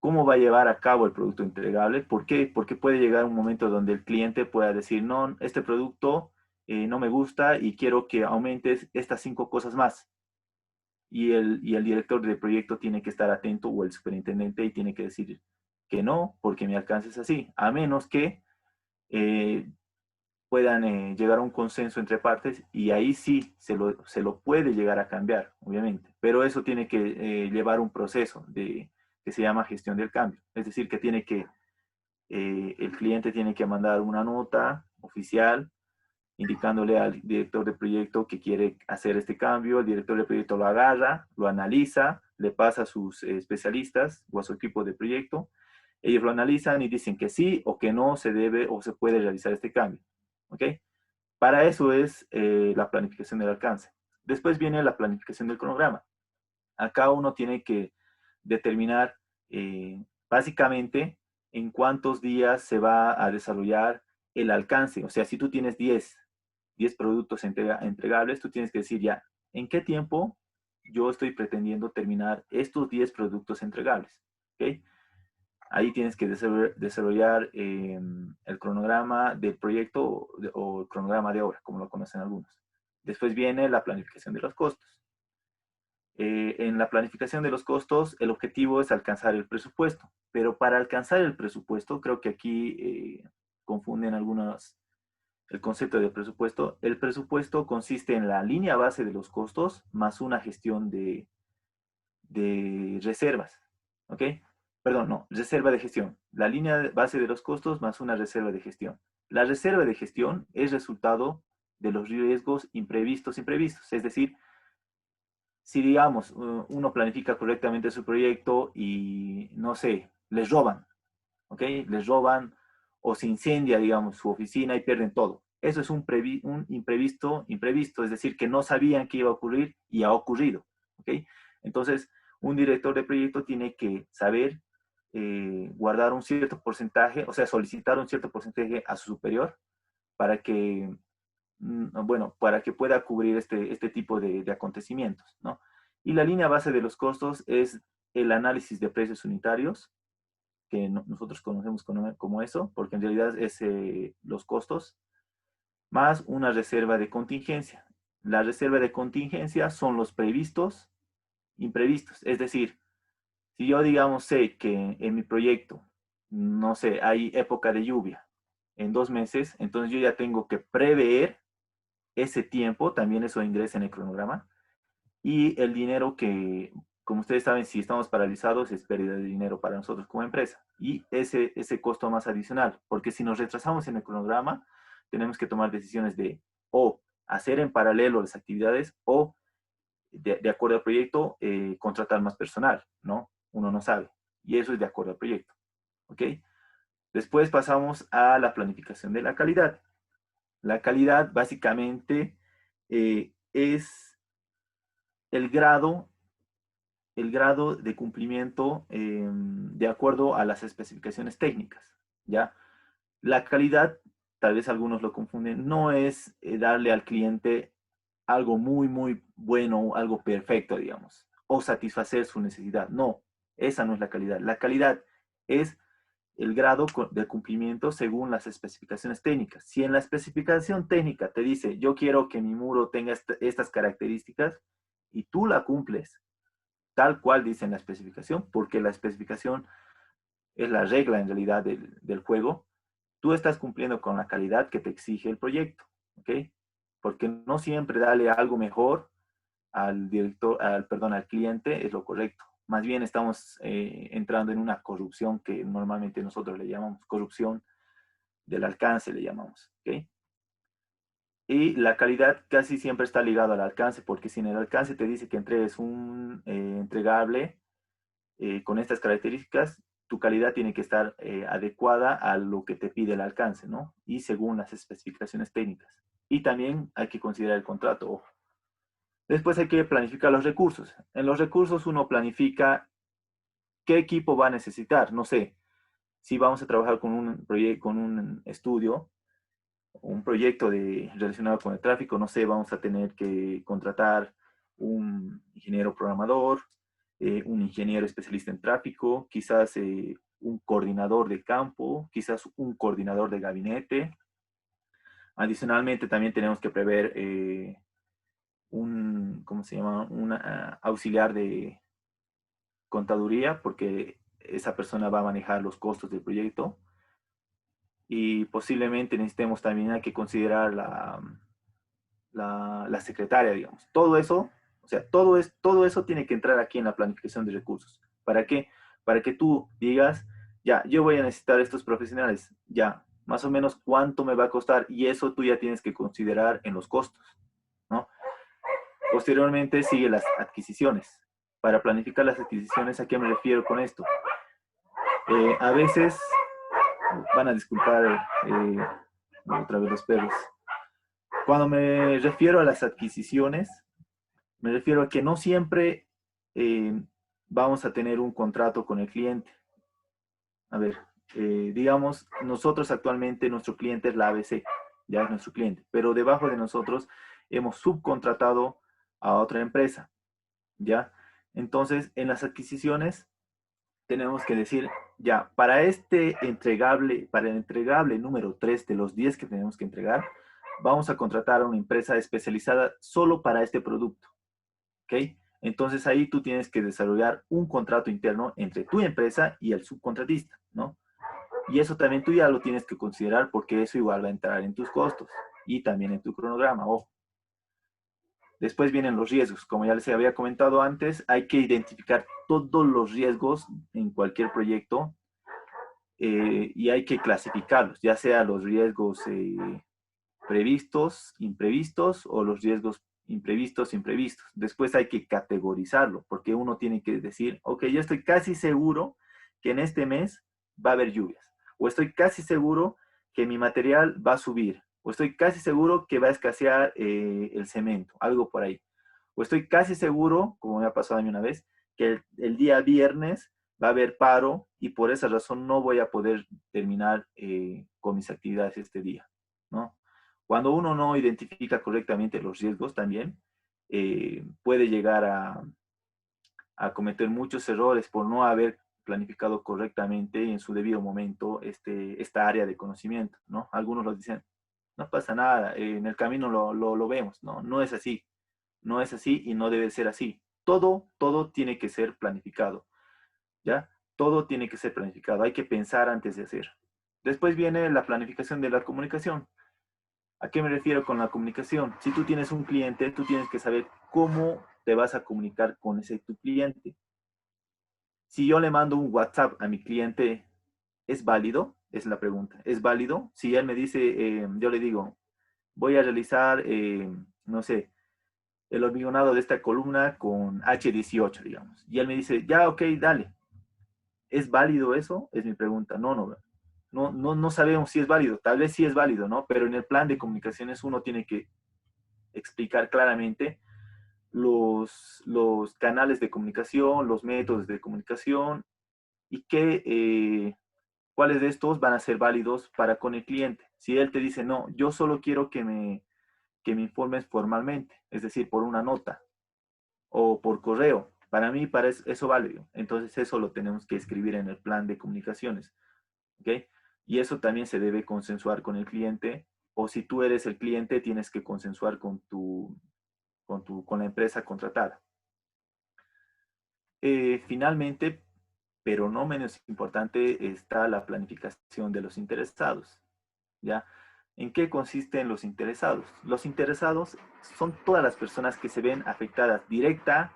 cómo va a llevar a cabo el producto entregable. ¿Por qué? Porque puede llegar un momento donde el cliente pueda decir, no, este producto no me gusta y quiero que aumentes estas 5 cosas más. Y el director de proyecto tiene que estar atento, o el superintendente, y tiene que decir que no, porque mi alcance es así, a menos que eh, puedan llegar a un consenso entre partes, y ahí sí se lo puede llegar a cambiar, obviamente. Pero eso tiene que llevar un proceso que se llama gestión del cambio. Es decir, que el cliente tiene que mandar una nota oficial indicándole al director de proyecto que quiere hacer este cambio. El director de proyecto lo agarra, lo analiza, le pasa a sus especialistas o a su equipo de proyecto. Ellos lo analizan y dicen que sí o que no se debe o se puede realizar este cambio. ¿Ok? Para eso es la planificación del alcance. Después viene la planificación del cronograma. Acá uno tiene que determinar básicamente en cuántos días se va a desarrollar el alcance. O sea, si tú tienes 10 productos entregables, tú tienes que decir ya, ¿en qué tiempo yo estoy pretendiendo terminar estos 10 productos entregables? ¿Ok? Ahí tienes que desarrollar el cronograma del proyecto o el cronograma de obra, como lo conocen algunos. Después viene la planificación de los costos. En la planificación de los costos, el objetivo es alcanzar el presupuesto, pero para alcanzar el presupuesto, creo que aquí confunden el concepto de presupuesto. El presupuesto consiste en la línea base de los costos más una gestión de reservas, ¿ok? Perdón, no, reserva de gestión. La línea base de los costos más una reserva de gestión. La reserva de gestión es resultado de los riesgos imprevistos. Es decir, si digamos, uno planifica correctamente su proyecto y, no sé, les roban, ¿ok? Les roban o se incendia, digamos, su oficina y pierden todo. Eso es un imprevisto, es decir, que no sabían que iba a ocurrir y ha ocurrido, ¿ok? Entonces, un director de proyecto tiene que saber guardar un cierto porcentaje, o sea, solicitar un cierto porcentaje a su superior para que, bueno, para que pueda cubrir este tipo de acontecimientos, ¿no? Y la línea base de los costos es el análisis de precios unitarios, que nosotros conocemos como eso, porque en realidad es los costos, más una reserva de contingencia. La reserva de contingencia son los previstos, imprevistos. Es decir, si yo, digamos, sé que en mi proyecto, no sé, hay época de lluvia en 2 meses, entonces yo ya tengo que prever ese tiempo, también eso ingresa en el cronograma, y el dinero que, como ustedes saben, si estamos paralizados es pérdida de dinero para nosotros como empresa. Y ese costo más adicional, porque si nos retrasamos en el cronograma, tenemos que tomar decisiones de o hacer en paralelo las actividades o, de acuerdo al proyecto, contratar más personal, ¿no? Uno no sabe. Y eso es de acuerdo al proyecto, ¿ok? Después pasamos a la planificación de la calidad. La calidad básicamente es el grado de cumplimiento de acuerdo a las especificaciones técnicas, ¿ya? La calidad, tal vez algunos lo confunden, no es darle al cliente algo muy, muy bueno, algo perfecto, digamos, o satisfacer su necesidad. No, esa no es la calidad. La calidad es el grado de cumplimiento según las especificaciones técnicas. Si en la especificación técnica te dice, yo quiero que mi muro tenga estas características y tú la cumples tal cual dice en la especificación, porque la especificación es la regla en realidad del juego, tú estás cumpliendo con la calidad que te exige el proyecto, ¿ok? Porque no siempre darle algo mejor al director, perdón, al cliente es lo correcto. Más bien estamos entrando en una corrupción que normalmente nosotros le llamamos corrupción del alcance, le llamamos, ¿ok? Y la calidad casi siempre está ligada al alcance, porque si en el alcance te dice que entregues un entregable con estas características, tu calidad tiene que estar adecuada a lo que te pide el alcance, ¿no? Y según las especificaciones técnicas. Y también hay que considerar el contrato, ojo. Después hay que planificar los recursos. En los recursos uno planifica qué equipo va a necesitar. No sé, si vamos a trabajar con un proyecto, con un estudio, un proyecto relacionado con el tráfico, no sé, vamos a tener que contratar un ingeniero programador, un ingeniero especialista en tráfico, quizás un coordinador de campo, quizás un coordinador de gabinete. Adicionalmente, también tenemos que prever ¿cómo se llama? Un auxiliar de contaduría, porque esa persona va a manejar los costos del proyecto. Y posiblemente necesitemos también, hay que considerar la secretaria, digamos. Todo eso, o sea, todo eso tiene que entrar aquí en la planificación de recursos. ¿Para qué? Para que tú digas, ya, yo voy a necesitar estos profesionales, ya, más o menos cuánto me va a costar, y eso tú ya tienes que considerar en los costos, ¿no? Posteriormente sigue las adquisiciones. Para planificar las adquisiciones, ¿a qué me refiero con esto? A veces, van a disculpar otra vez los perros. Cuando me refiero a las adquisiciones, me refiero a que no siempre vamos a tener un contrato con el cliente. A ver, digamos, nosotros actualmente, nuestro cliente es la ABC, ya es nuestro cliente, pero debajo de nosotros hemos subcontratado a otra empresa, ¿ya? Entonces, en las adquisiciones tenemos que decir, ya, para el entregable número 3 de los 10 que tenemos que entregar, vamos a contratar a una empresa especializada solo para este producto, ¿ok? Entonces ahí tú tienes que desarrollar un contrato interno entre tu empresa y el subcontratista, ¿no? Y eso también tú ya lo tienes que considerar porque eso igual va a entrar en tus costos y también en tu cronograma. Ojo. Después vienen los riesgos. Como ya les había comentado antes, hay que identificar todos los riesgos en cualquier proyecto y hay que clasificarlos, ya sea los riesgos previstos, imprevistos o los riesgos imprevistos, imprevistos. Después hay que categorizarlo, porque uno tiene que decir, ok, yo estoy casi seguro que en este mes va a haber lluvias, o estoy casi seguro que mi material va a subir, o estoy casi seguro que va a escasear el cemento, algo por ahí. O estoy casi seguro, como me ha pasado a mí una vez, que el día viernes va a haber paro y por esa razón no voy a poder terminar con mis actividades este día, ¿no? Cuando uno no identifica correctamente los riesgos también, puede llegar a cometer muchos errores por no haber planificado correctamente en su debido momento esta área de conocimiento, ¿no? Algunos lo dicen, no pasa nada, en el camino lo vemos, ¿no? No es así, no es así y no debe ser así. Todo tiene que ser planificado, ¿ya? Todo tiene que ser planificado, hay que pensar antes de hacer. Después viene la planificación de la comunicación. ¿A qué me refiero con la comunicación? Si tú tienes un cliente, tú tienes que saber cómo te vas a comunicar con ese tu cliente. Si yo le mando un WhatsApp a mi cliente, ¿es válido? Es la pregunta. ¿Es válido? Si él me dice, yo le digo, voy a realizar, no sé, el hormigonado de esta columna con H18, digamos. Y él me dice, ya, ok, dale. ¿Es válido eso? Es mi pregunta. No sabemos si es válido. Tal vez sí es válido, ¿no? Pero en el plan de comunicaciones uno tiene que explicar claramente los canales de comunicación, los métodos de comunicación y cuáles de estos van a ser válidos para con el cliente. Si él te dice, no, yo solo quiero que me informes formalmente, es decir, por una nota o por correo, para mí para eso válido. Entonces eso lo tenemos que escribir en el plan de comunicaciones. ¿Ok? Y eso también se debe consensuar con el cliente o si tú eres el cliente tienes que consensuar con la empresa contratada. Finalmente, pero no menos importante, está la planificación de los interesados. ¿Ya? ¿En qué consisten los interesados? Los interesados son todas las personas que se ven afectadas directa.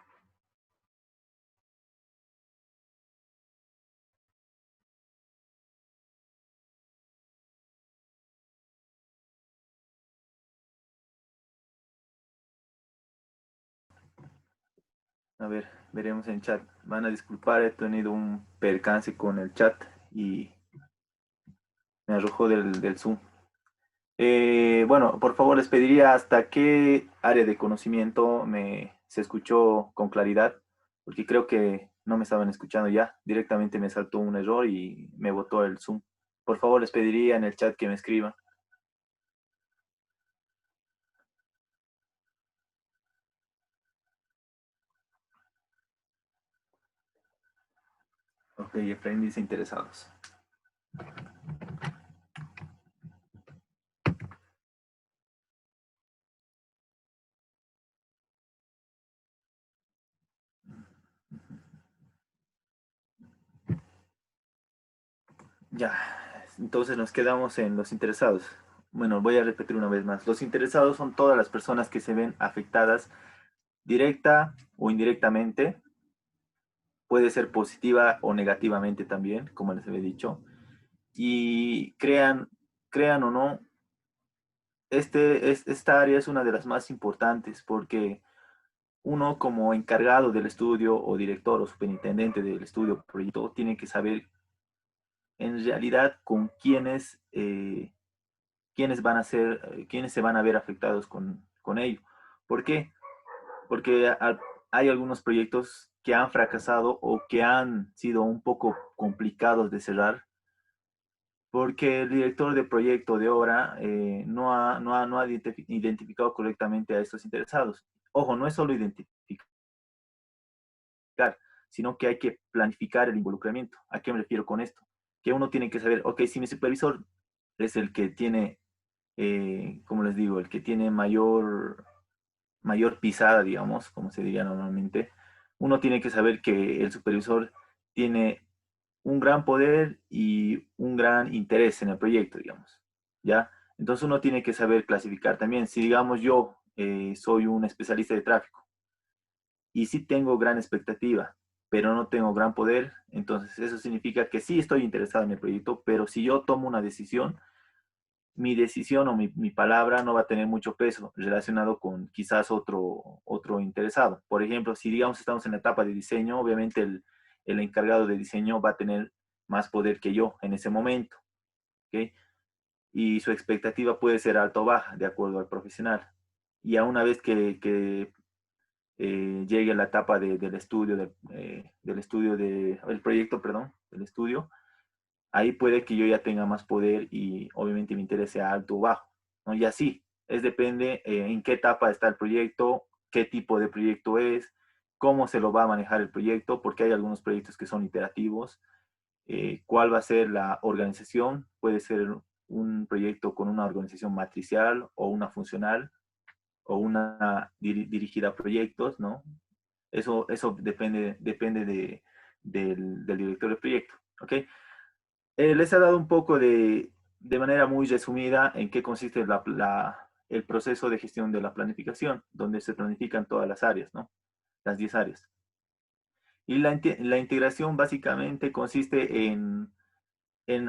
A ver, veremos en chat. Van a disculpar, he tenido un percance con el chat y me arrojó del Zoom. Bueno, por favor, les pediría hasta qué área de conocimiento se escuchó con claridad, porque creo que no me estaban escuchando ya. Directamente me saltó un error y me botó el Zoom. Por favor, les pediría en el chat que me escriban. Ok, Efraín dice interesados. Ya, entonces nos quedamos en los interesados. Bueno, voy a repetir una vez más. Los interesados son todas las personas que se ven afectadas directa o indirectamente. Puede ser positiva o negativamente también, como les había dicho. Y crean o no, esta área es una de las más importantes porque uno como encargado del estudio o director o superintendente del estudio o proyecto tiene que saber en realidad con quiénes van a ser, quiénes se van a ver afectados con ello. ¿Por qué? Porque hay algunos proyectos que han fracasado o que han sido un poco complicados de cerrar porque el director de proyecto de obra no ha identificado correctamente a estos interesados. Ojo, no es solo identificar, sino que hay que planificar el involucramiento. ¿A qué me refiero con esto? Que uno tiene que saber, ok, si mi supervisor es el que tiene, como les digo, el que tiene mayor pisada, digamos, como se diría normalmente, uno tiene que saber que el supervisor tiene un gran poder y un gran interés en el proyecto, digamos, ¿ya? Entonces uno tiene que saber clasificar también. Si, digamos, yo soy un especialista de tráfico y sí tengo gran expectativa, pero no tengo gran poder, entonces eso significa que sí estoy interesado en el proyecto, pero si yo tomo una decisión, mi decisión o mi palabra no va a tener mucho peso relacionado con quizás otro interesado. Por ejemplo, si digamos estamos en la etapa de diseño, obviamente el encargado de diseño va a tener más poder que yo en ese momento, ¿ok? Y su expectativa puede ser alta o baja, de acuerdo al profesional. Y a una vez que llegue la etapa del estudio, el proyecto, perdón, del estudio, ahí puede que yo ya tenga más poder y obviamente mi interés sea alto o bajo, ¿no? Y así, es depende en qué etapa está el proyecto, qué tipo de proyecto es, cómo se lo va a manejar el proyecto, porque hay algunos proyectos que son iterativos, cuál va a ser la organización, puede ser un proyecto con una organización matricial o una funcional o una dirigida a proyectos, ¿no? Eso depende del director del proyecto, ¿ok? Les ha dado un poco de manera muy resumida en qué consiste el proceso de gestión de la planificación, donde se planifican todas las áreas, ¿no? Las 10 áreas. Y la integración básicamente consiste en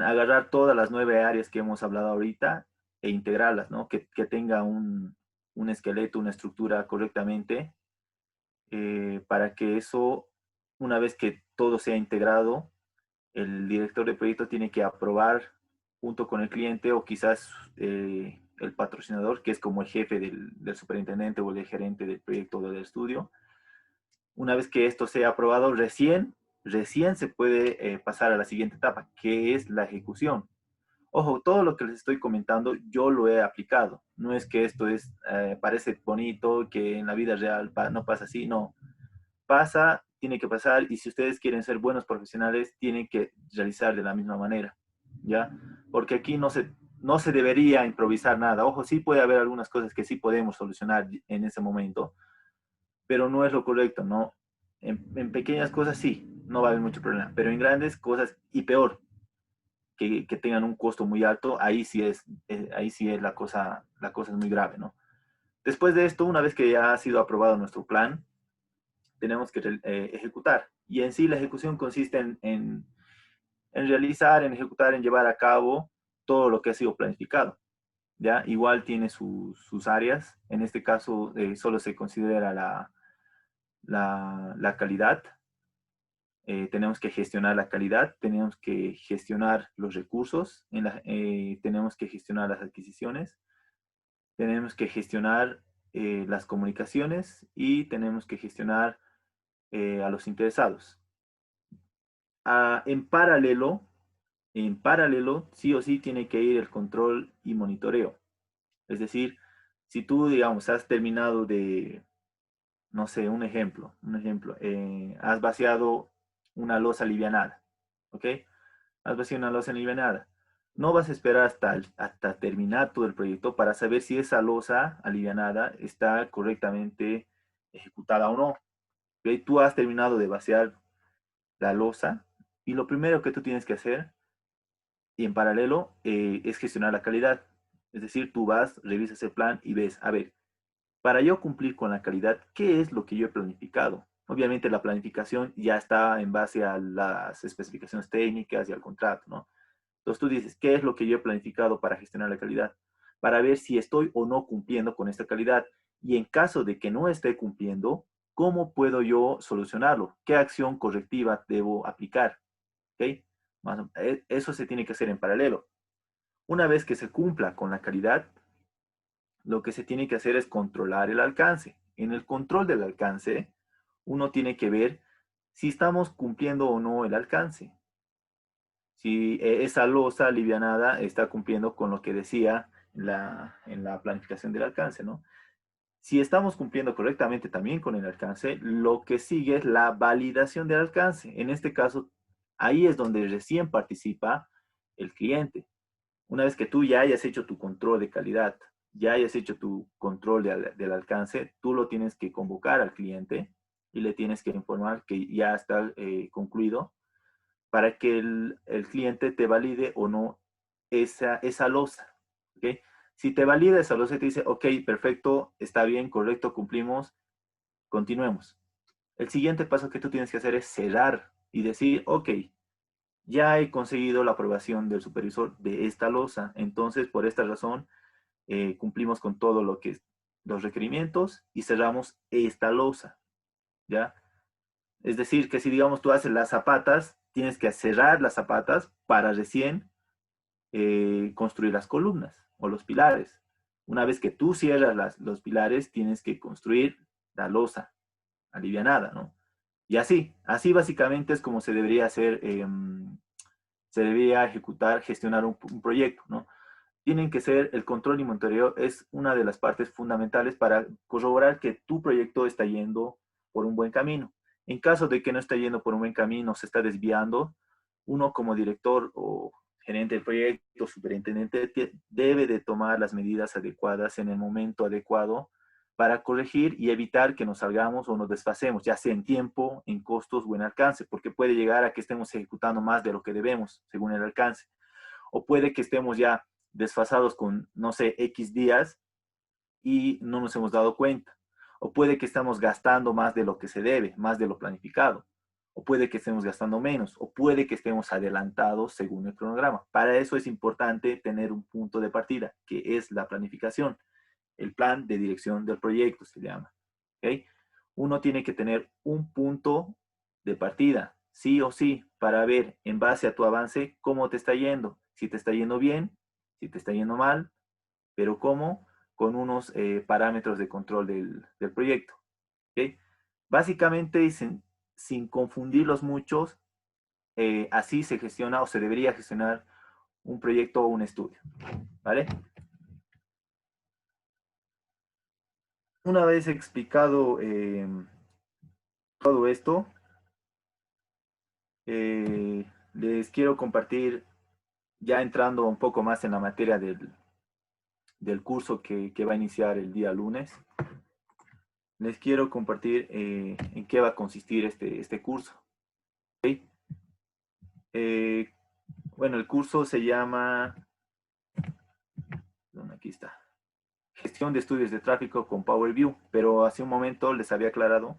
agarrar todas las 9 áreas que hemos hablado ahorita e integrarlas, ¿no? Que tenga un esqueleto, una estructura correctamente, para que eso, una vez que todo sea integrado, el director de proyecto tiene que aprobar junto con el cliente o quizás el patrocinador, que es como el jefe del superintendente o el gerente del proyecto o del estudio. Una vez que esto sea aprobado, recién se puede pasar a la siguiente etapa, que es la ejecución. Ojo, todo lo que les estoy comentando yo lo he aplicado. No es que esto parece bonito, que en la vida real no pasa así, no. Pasa, tiene que pasar, y si ustedes quieren ser buenos profesionales, tienen que realizar de la misma manera, ¿ya? Porque aquí no se debería improvisar nada. Ojo, sí puede haber algunas cosas que sí podemos solucionar en ese momento, pero no es lo correcto, ¿no? En pequeñas cosas sí, no va a haber mucho problema, pero en grandes cosas, y peor, que tengan un costo muy alto, ahí sí es la cosa es muy grave, ¿no? Después de esto, una vez que ya ha sido aprobado nuestro plan, tenemos que ejecutar. Y en sí la ejecución consiste en realizar, en ejecutar, en llevar a cabo todo lo que ha sido planificado. ¿Ya? Igual tiene sus áreas. En este caso solo se considera la calidad. Tenemos que gestionar la calidad, tenemos que gestionar los recursos, tenemos que gestionar las adquisiciones, tenemos que gestionar las comunicaciones y tenemos que gestionar a los interesados. En paralelo, sí o sí tiene que ir el control y monitoreo. Es decir, si tú, digamos, has terminado no sé, has vaciado una losa alivianada, ¿ok? Has vaciado una losa alivianada. No vas a esperar hasta terminar todo el proyecto para saber si esa losa alivianada está correctamente ejecutada o no. ¿Ok? Tú has terminado de vaciar la losa y lo primero que tú tienes que hacer y en paralelo es gestionar la calidad. Es decir, tú vas, revisas el plan y ves, a ver, para yo cumplir con la calidad, ¿qué es lo que yo he planificado? Obviamente la planificación ya está en base a las especificaciones técnicas y al contrato, ¿no? Entonces tú dices, ¿qué es lo que yo he planificado para gestionar la calidad? Para ver si estoy o no cumpliendo con esta calidad. Y en caso de que no esté cumpliendo, ¿cómo puedo yo solucionarlo? ¿Qué acción correctiva debo aplicar? ¿Ok? Eso se tiene que hacer en paralelo. Una vez que se cumpla con la calidad, lo que se tiene que hacer es controlar el alcance. En el control del alcance, uno tiene que ver si estamos cumpliendo o no el alcance. Si esa losa alivianada está cumpliendo con lo que decía en la planificación del alcance, ¿no? Si estamos cumpliendo correctamente también con el alcance, lo que sigue es la validación del alcance. En este caso, ahí es donde recién participa el cliente. Una vez que tú ya hayas hecho tu control de calidad, ya hayas hecho tu control del alcance, tú lo tienes que convocar al cliente y le tienes que informar que ya está concluido para que el cliente te valide o no esa losa. ¿Okay? Si te valida esa losa y te dice, ok, perfecto, está bien, correcto, cumplimos, continuemos. El siguiente paso que tú tienes que hacer es cerrar y decir, ok, ya he conseguido la aprobación del supervisor de esta losa, entonces por esta razón cumplimos con todo lo que es los requerimientos y cerramos esta losa, ¿ya? Es decir, que si digamos tú haces las zapatas, tienes que cerrar las zapatas para recién construir las columnas o los pilares. Una vez que tú cierras los pilares, tienes que construir la losa alivianada, ¿no? Y así básicamente es como se debería hacer, se debería ejecutar, gestionar un proyecto, ¿no? Tienen que ser, el control y monitoreo es una de las partes fundamentales para corroborar que tu proyecto está yendo por un buen camino. En caso de que no esté yendo por un buen camino, se está desviando, uno como director o gerente del proyecto, superintendente, debe de tomar las medidas adecuadas en el momento adecuado para corregir y evitar que nos salgamos o nos desfasemos, ya sea en tiempo, en costos o en alcance, porque puede llegar a que estemos ejecutando más de lo que debemos, según el alcance. O puede que estemos ya desfasados con, no sé, X días y no nos hemos dado cuenta. O puede que estamos gastando más de lo que se debe, más de lo planificado. O puede que estemos gastando menos. O puede que estemos adelantados según el cronograma. Para eso es importante tener un punto de partida, que es la planificación. El plan de dirección del proyecto se llama. ¿Okay? Uno tiene que tener un punto de partida, sí o sí, para ver en base a tu avance cómo te está yendo. Si te está yendo bien, si te está yendo mal, pero cómo, con unos parámetros de control del proyecto. ¿Okay? Básicamente, sin confundirlos muchos, así se gestiona o se debería gestionar un proyecto o un estudio. ¿Vale? Una vez explicado todo esto, les quiero compartir, ya entrando un poco más en la materia del curso que va a iniciar el día lunes, les quiero compartir en qué va a consistir este curso. ¿Okay? Eh, bueno, el curso se llama, bueno, aquí está, Gestión de Estudios de Tráfico con Power View, pero hace un momento les había aclarado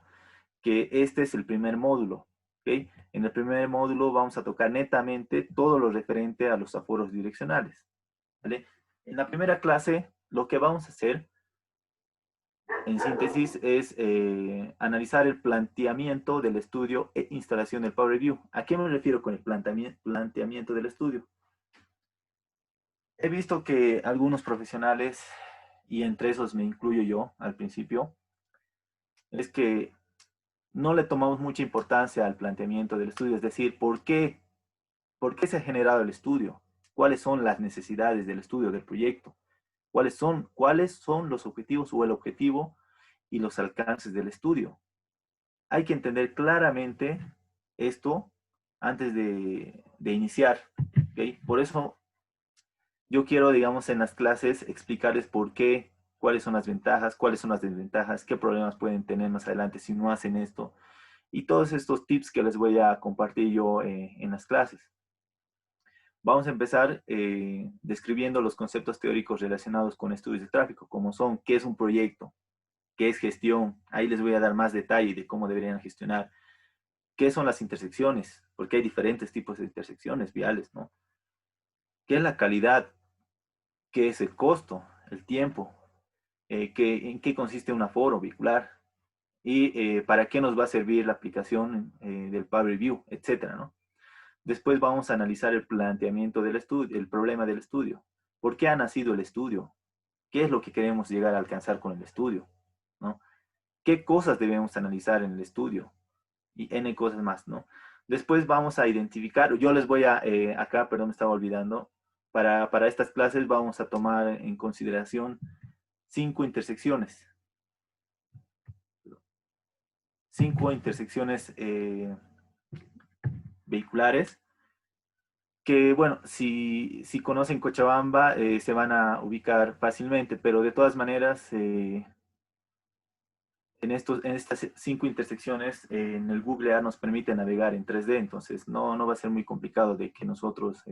que este es el primer módulo. ¿Okay? En el primer módulo vamos a tocar netamente todo lo referente a los aforos direccionales. ¿Vale? En la primera clase, lo que vamos a hacer, en síntesis, es analizar el planteamiento del estudio e instalación del Power View. ¿A qué me refiero con el planteamiento del estudio? He visto que algunos profesionales, y entre esos me incluyo yo al principio, es que no le tomamos mucha importancia al planteamiento del estudio, es decir, ¿por qué se ha generado el estudio? ¿Cuáles son las necesidades del estudio, del proyecto? ¿Cuáles son los objetivos o el objetivo y los alcances del estudio? Hay que entender claramente esto antes de iniciar. ¿Okay? Por eso yo quiero, digamos, en las clases explicarles por qué, cuáles son las ventajas, cuáles son las desventajas, qué problemas pueden tener más adelante si no hacen esto. Y todos estos tips que les voy a compartir yo en las clases. Vamos a empezar describiendo los conceptos teóricos relacionados con estudios de tráfico, como son qué es un proyecto, qué es gestión. Ahí les voy a dar más detalle de cómo deberían gestionar. ¿Qué son las intersecciones? Porque hay diferentes tipos de intersecciones viales, ¿no? ¿Qué es la calidad? ¿Qué es el costo? El tiempo. ¿En qué consiste un aforo vehicular? Y para qué nos va a servir la aplicación del Power View, etcétera, ¿no? Después vamos a analizar el planteamiento del estudio, el problema del estudio. ¿Por qué ha nacido el estudio? ¿Qué es lo que queremos llegar a alcanzar con el estudio? ¿No? ¿Qué cosas debemos analizar en el estudio? Y N cosas más, ¿no? Después vamos a identificar, yo les voy a, acá, perdón, me estaba olvidando, para estas clases vamos a tomar en consideración 5 intersecciones. 5 intersecciones vehiculares que, bueno, si conocen Cochabamba, se van a ubicar fácilmente, pero de todas maneras, en estas 5 intersecciones, en el Google Earth nos permite navegar en 3D, entonces no va a ser muy complicado de que nosotros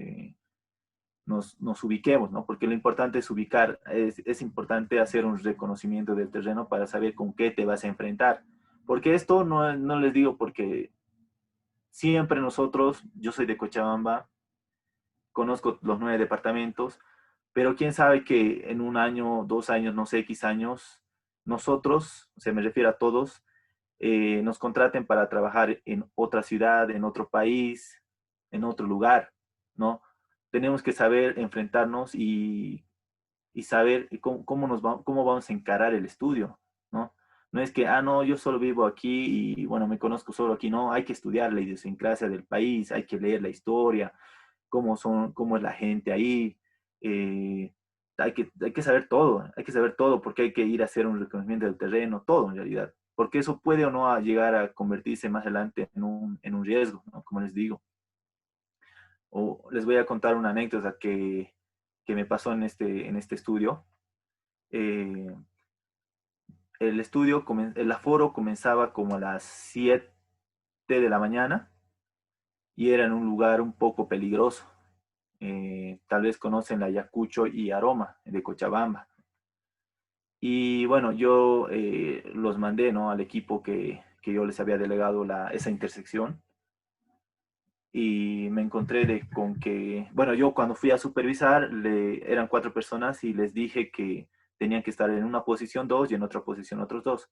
nos ubiquemos, ¿no? Porque lo importante es ubicar, es importante hacer un reconocimiento del terreno para saber con qué te vas a enfrentar. Porque esto no les digo porque siempre nosotros, yo soy de Cochabamba, conozco los 9 departamentos, pero quién sabe que en un año, 2 años, no sé, X años, nosotros, se me refiere a todos, nos contraten para trabajar en otra ciudad, en otro país, en otro lugar, ¿no? Tenemos que saber enfrentarnos y saber cómo vamos a encarar el estudio, ¿no? No es que, no, yo solo vivo aquí y, bueno, me conozco solo aquí, no, hay que estudiar la idiosincrasia del país, hay que leer la historia, cómo es la gente ahí, hay que saber todo, hay que saber todo porque hay que ir a hacer un reconocimiento del terreno, todo en realidad, porque eso puede o no llegar a convertirse más adelante en un riesgo, ¿no? Como les digo. O les voy a contar una anécdota que me pasó en este estudio. Eh, el aforo comenzaba como a las 7 de la mañana y era en un lugar un poco peligroso. Tal vez conocen la Ayacucho y Aroma de Cochabamba. Y bueno, yo los mandé, ¿no?, al equipo que yo les había delegado esa intersección. Y me encontré con que, bueno, yo cuando fui a supervisar, eran 4 personas y les dije que tenían que estar en una posición 2 y en otra posición otros 2.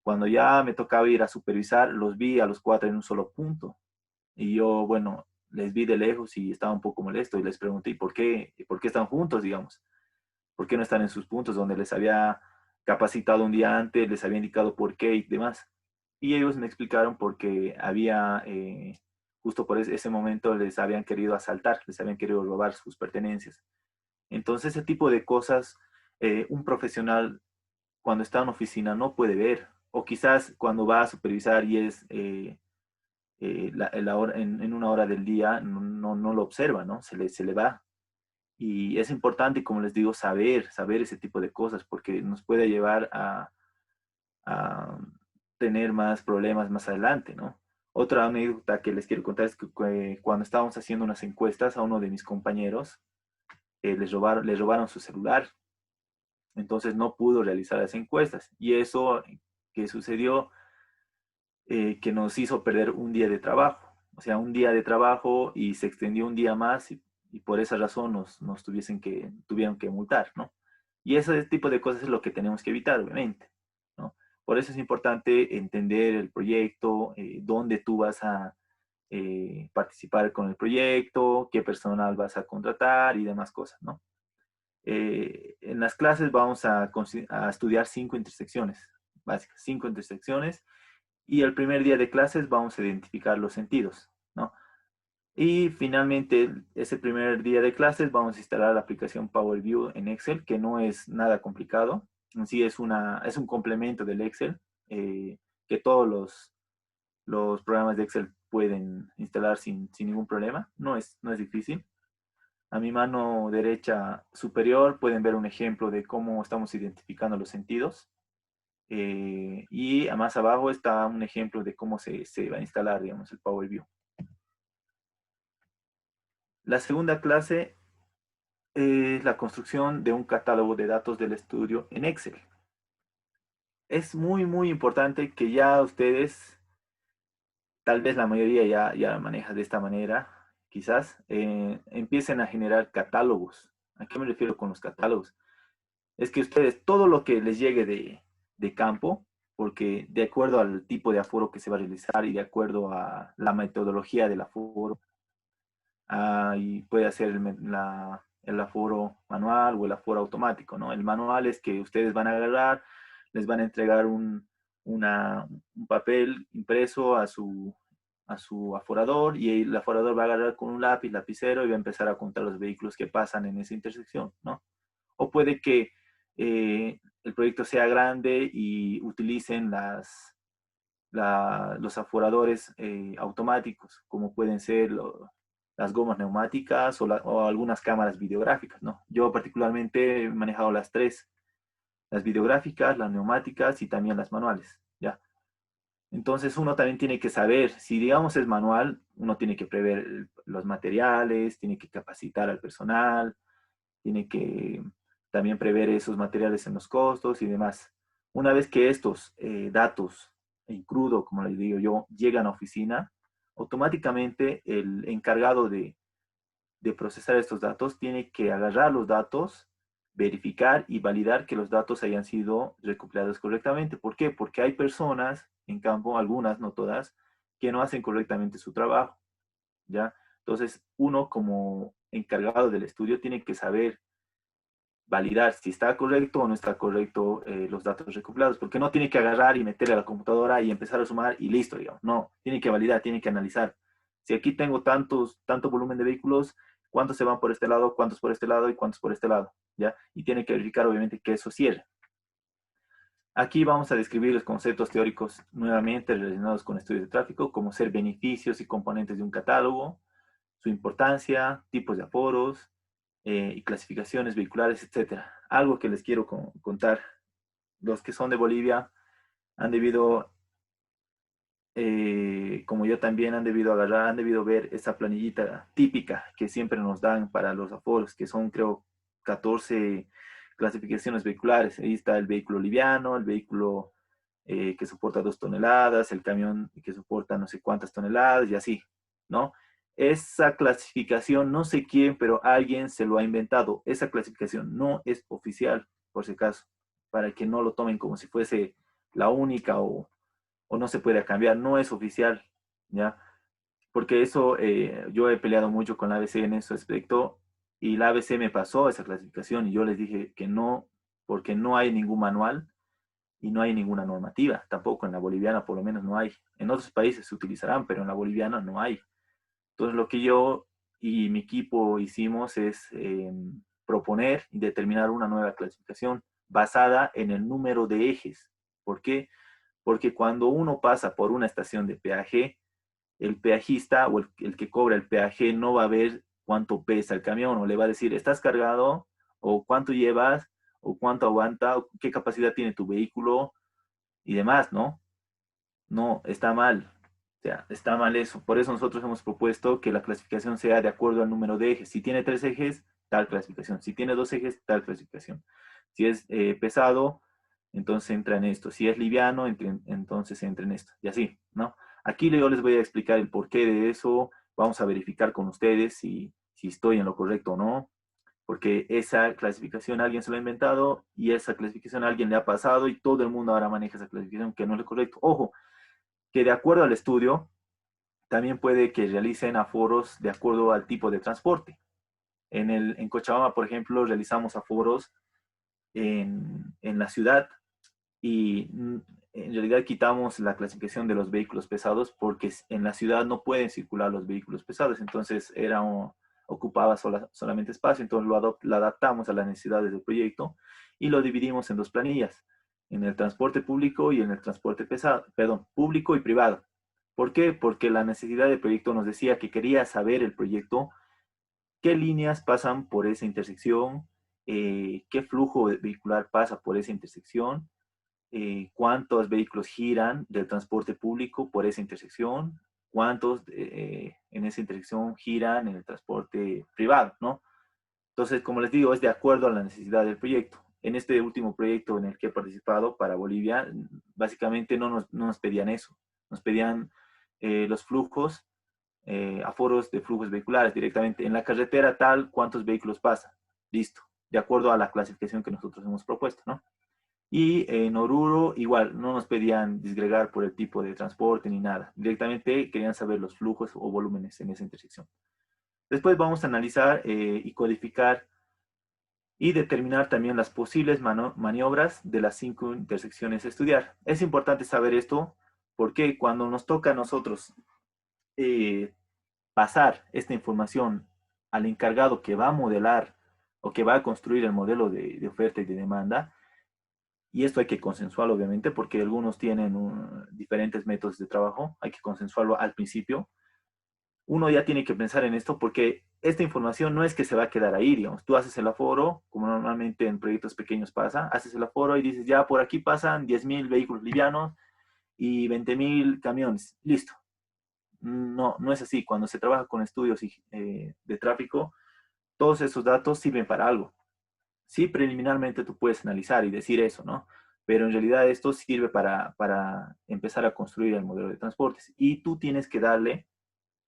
Cuando ya me tocaba ir a supervisar, los vi a los 4 en un solo punto. Y yo, bueno, les vi de lejos y estaba un poco molesto y les pregunté, ¿y por qué están juntos, digamos? ¿Por qué no están en sus puntos donde les había capacitado un día antes, les había indicado por qué y demás? Y ellos me explicaron porque justo por ese momento les habían querido asaltar, les habían querido robar sus pertenencias. Entonces, ese tipo de cosas, un profesional cuando está en oficina no puede ver, o quizás cuando va a supervisar y es en una hora del día, no lo observa, ¿no? Se le va. Y es importante, como les digo, saber ese tipo de cosas, porque nos puede llevar a tener más problemas más adelante, ¿no? Otra anécdota que les quiero contar es que cuando estábamos haciendo unas encuestas a uno de mis compañeros, les robaron su celular, entonces no pudo realizar las encuestas. Y eso que sucedió, que nos hizo perder un día de trabajo, o sea, un día de trabajo y se extendió un día más y por esa razón nos tuvieron que multar, ¿no? Y ese tipo de cosas es lo que tenemos que evitar, obviamente, ¿no? Por eso es importante entender el proyecto, dónde tú vas a participar con el proyecto, qué personal vas a contratar y demás cosas, ¿no? En las clases vamos a estudiar 5 intersecciones básicas, 5 intersecciones, y el primer día de clases vamos a identificar los sentidos, ¿no? Y finalmente, ese primer día de clases vamos a instalar la aplicación Power View en Excel, que no es nada complicado. En sí es un complemento del Excel, que todos los programas de Excel pueden instalar sin ningún problema. No es difícil. A mi mano derecha superior pueden ver un ejemplo de cómo estamos identificando los sentidos. Y más abajo está un ejemplo de cómo se va a instalar, digamos, el Power View. La segunda clase es la construcción de un catálogo de datos del estudio en Excel. Es muy, muy importante que ya ustedes, tal vez la mayoría ya la maneja de esta manera, quizás, empiecen a generar catálogos. ¿A qué me refiero con los catálogos? Es que ustedes, todo lo que les llegue de campo, porque de acuerdo al tipo de aforo que se va a realizar y de acuerdo a la metodología del aforo, y puede hacer el aforo manual o el aforo automático, ¿no? El manual es que ustedes van a agarrar, les van a entregar un papel impreso a su aforador y el aforador va a agarrar con un lápiz, lapicero y va a empezar a contar los vehículos que pasan en esa intersección, ¿no? O puede que el proyecto sea grande y utilicen los aforadores automáticos, como pueden ser las gomas neumáticas o algunas cámaras videográficas, ¿no? Yo particularmente he manejado las tres. las videográficas, las neumáticas y también las manuales, ¿ya? Entonces uno también tiene que saber, si digamos es manual, uno tiene que prever los materiales, tiene que capacitar al personal, tiene que también prever esos materiales en los costos y demás. Una vez que estos datos en crudo, como les digo yo, llegan a oficina, automáticamente el encargado de procesar estos datos tiene que agarrar los datos, verificar y validar que los datos hayan sido recopilados correctamente. ¿Por qué? Porque hay personas en campo, algunas, no todas, que no hacen correctamente su trabajo, ¿ya? Entonces, uno como encargado del estudio tiene que saber validar si está correcto o no está correcto los datos recopilados, porque no tiene que agarrar y meterle a la computadora y empezar a sumar y listo, digamos. No, tiene que validar, tiene que analizar. Si aquí tengo tanto volumen de vehículos, cuántos se van por este lado, cuántos por este lado y cuántos por este lado, ¿ya? Y tiene que verificar, obviamente, que eso cierre. Aquí vamos a describir los conceptos teóricos nuevamente relacionados con estudios de tráfico, como ser beneficios y componentes de un catálogo, su importancia, tipos de aforos y clasificaciones vehiculares, etcétera. Algo que les quiero contar. Los que son de Bolivia han debido, como yo también, han debido agarrar, han debido ver esa planillita típica que siempre nos dan para los aforos, que son, creo, 14 clasificaciones vehiculares. Ahí está el vehículo liviano, el vehículo que soporta 2 toneladas, el camión que soporta no sé cuántas toneladas y así, ¿no? Esa clasificación, no sé quién, pero alguien se lo ha inventado. Esa clasificación no es oficial, por si acaso, para que no lo tomen como si fuese la única o no se puede cambiar, no es oficial, ¿ya? Porque eso, yo he peleado mucho con la ABC en ese aspecto y la ABC me pasó esa clasificación y yo les dije que no, porque no hay ningún manual y no hay ninguna normativa, tampoco en la boliviana por lo menos no hay. En otros países se utilizarán, pero en la boliviana no hay. Entonces lo que yo y mi equipo hicimos es proponer y determinar una nueva clasificación basada en el número de ejes. ¿Por qué? Porque cuando uno pasa por una estación de peaje, el peajista o el que cobra el peaje no va a ver cuánto pesa el camión o le va a decir, ¿estás cargado? O cuánto llevas, o cuánto aguanta, o qué capacidad tiene tu vehículo y demás, ¿no? No, está mal. O sea, está mal eso. Por eso nosotros hemos propuesto que la clasificación sea de acuerdo al número de ejes. Si tiene 3 ejes, tal clasificación. Si tiene 2 ejes, tal clasificación. Si es pesado, entonces entra en esto. Si es liviano, entonces entra en esto. Y así, ¿no? Aquí yo les voy a explicar el porqué de eso. Vamos a verificar con ustedes si estoy en lo correcto o no. Porque esa clasificación alguien se lo ha inventado y esa clasificación alguien le ha pasado y todo el mundo ahora maneja esa clasificación que no es lo correcto. Ojo, que de acuerdo al estudio, también puede que realicen aforos de acuerdo al tipo de transporte. En Cochabamba, por ejemplo, realizamos aforos en la ciudad y en realidad quitamos la clasificación de los vehículos pesados porque en la ciudad no pueden circular los vehículos pesados, entonces ocupaba solamente espacio, entonces lo adaptamos a las necesidades del proyecto y lo dividimos en dos planillas, en el transporte público y en el transporte pesado, perdón, público y privado. ¿Por qué? Porque la necesidad del proyecto nos decía que quería saber el proyecto qué líneas pasan por esa intersección, qué flujo vehicular pasa por esa intersección, cuántos vehículos giran del transporte público por esa intersección, cuántos en esa intersección giran en el transporte privado, ¿no? Entonces, como les digo, es de acuerdo a la necesidad del proyecto. En este último proyecto en el que he participado para Bolivia, básicamente no nos pedían eso. Nos pedían los flujos, aforos de flujos vehiculares directamente. En la carretera tal, ¿cuántos vehículos pasan? Listo, de acuerdo a la clasificación que nosotros hemos propuesto, ¿no? Y en Oruro igual, no nos pedían disgregar por el tipo de transporte ni nada. Directamente querían saber los flujos o volúmenes en esa intersección. Después vamos a analizar y codificar y determinar también las posibles maniobras de las 5 intersecciones a estudiar. Es importante saber esto porque cuando nos toca a nosotros eh, pasar esta información al encargado que va a modelar o que va a construir el modelo de oferta y de demanda, y esto hay que consensuarlo obviamente porque algunos tienen diferentes métodos de trabajo, hay que consensuarlo al principio, uno ya tiene que pensar en esto porque esta información no es que se va a quedar ahí, digamos. Tú haces el aforo, como normalmente en proyectos pequeños pasa, haces el aforo y dices, ya por aquí pasan 10.000 vehículos livianos y 20.000 camiones. Listo. No, no es así. Cuando se trabaja con estudios de tráfico, todos esos datos sirven para algo. Sí, preliminarmente tú puedes analizar y decir eso, ¿no? Pero en realidad esto sirve para empezar a construir el modelo de transportes. Y tú tienes que darle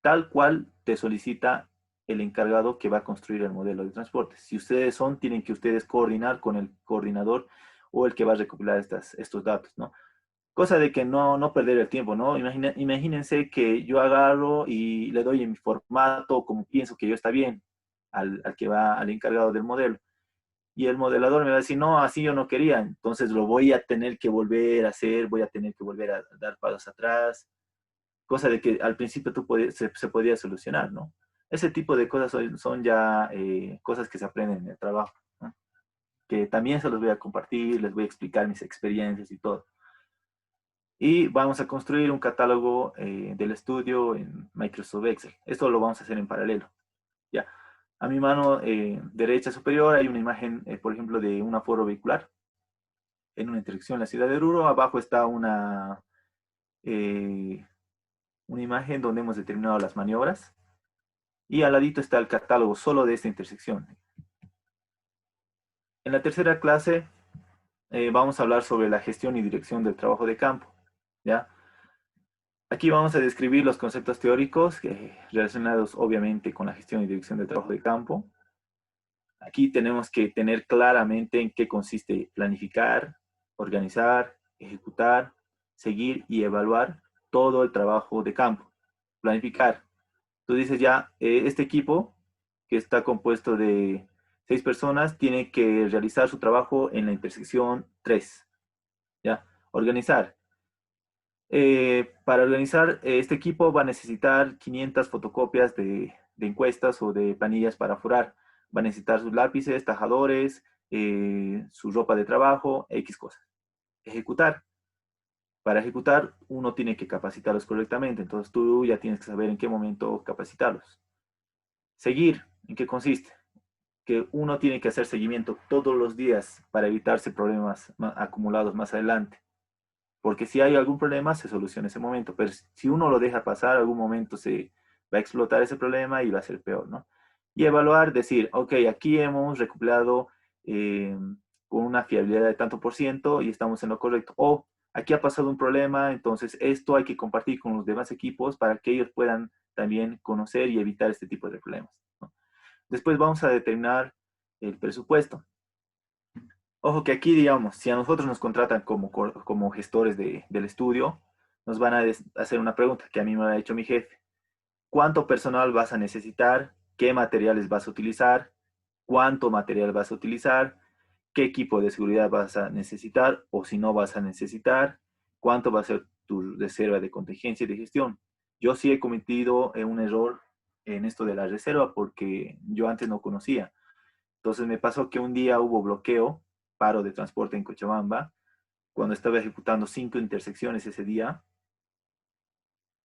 tal cual te solicita el encargado que va a construir el modelo de transportes. Si ustedes son, tienen que ustedes coordinar con el coordinador o el que va a recopilar estos datos, ¿no? Cosa de que no perder el tiempo, ¿no? Imagínense que yo agarro y le doy en mi formato como pienso que yo está bien al que va, al encargado del modelo. Y el modelador me va a decir, no, así yo no quería. Entonces lo voy a tener que volver a hacer, voy a tener que volver a dar pasos atrás, cosa de que al principio se podía solucionar, ¿no? Ese tipo de cosas son ya cosas que se aprenden en el trabajo, ¿no? Que también se los voy a compartir, les voy a explicar mis experiencias y todo. Y vamos a construir un catálogo del estudio en Microsoft Excel. Esto lo vamos a hacer en paralelo. Ya. A mi mano derecha superior hay una imagen, por ejemplo, de un aforo vehicular en una intersección en la ciudad de Oruro. Abajo está eh, una imagen donde hemos determinado las maniobras. Y al ladito está el catálogo solo de esta intersección. En la tercera clase vamos a hablar sobre la gestión y dirección del trabajo de campo. ¿Ya? Aquí vamos a describir los conceptos teóricos relacionados obviamente con la gestión y dirección del trabajo de campo. Aquí tenemos que tener claramente en qué consiste planificar, organizar, ejecutar, seguir y evaluar todo el trabajo de campo. Planificar. Tú dices ya, este equipo que está compuesto de 6 personas tiene que realizar su trabajo en la intersección 3. ¿Ya? Organizar. Para organizar este equipo va a necesitar 500 fotocopias de encuestas o de planillas para aforar. Va a necesitar sus lápices, tajadores, su ropa de trabajo, X cosas. Ejecutar. Para ejecutar, uno tiene que capacitarlos correctamente. Entonces tú ya tienes que saber en qué momento capacitarlos. Seguir. ¿En qué consiste? Que uno tiene que hacer seguimiento todos los días para evitarse problemas acumulados más adelante. Porque si hay algún problema, se soluciona ese momento. Pero si uno lo deja pasar, algún momento se va a explotar ese problema y va a ser peor, ¿no? Y evaluar, decir, ok, aquí hemos recopilado con una fiabilidad de tanto por ciento y estamos en lo correcto. O aquí ha pasado un problema, entonces esto hay que compartir con los demás equipos para que ellos puedan también conocer y evitar este tipo de problemas, ¿no? Después vamos a determinar el presupuesto. Ojo que aquí, digamos, si a nosotros nos contratan como gestores del estudio, nos van a hacer una pregunta que a mí me ha hecho mi jefe. ¿Cuánto personal vas a necesitar? ¿Qué materiales vas a utilizar? ¿Cuánto material vas a utilizar? ¿Qué equipo de seguridad vas a necesitar o si no vas a necesitar? ¿Cuánto va a ser tu reserva de contingencia y de gestión? Yo sí he cometido un error en esto de la reserva porque yo antes no conocía. Entonces me pasó que un día hubo bloqueo, paro de transporte en Cochabamba, cuando estaba ejecutando 5 intersecciones ese día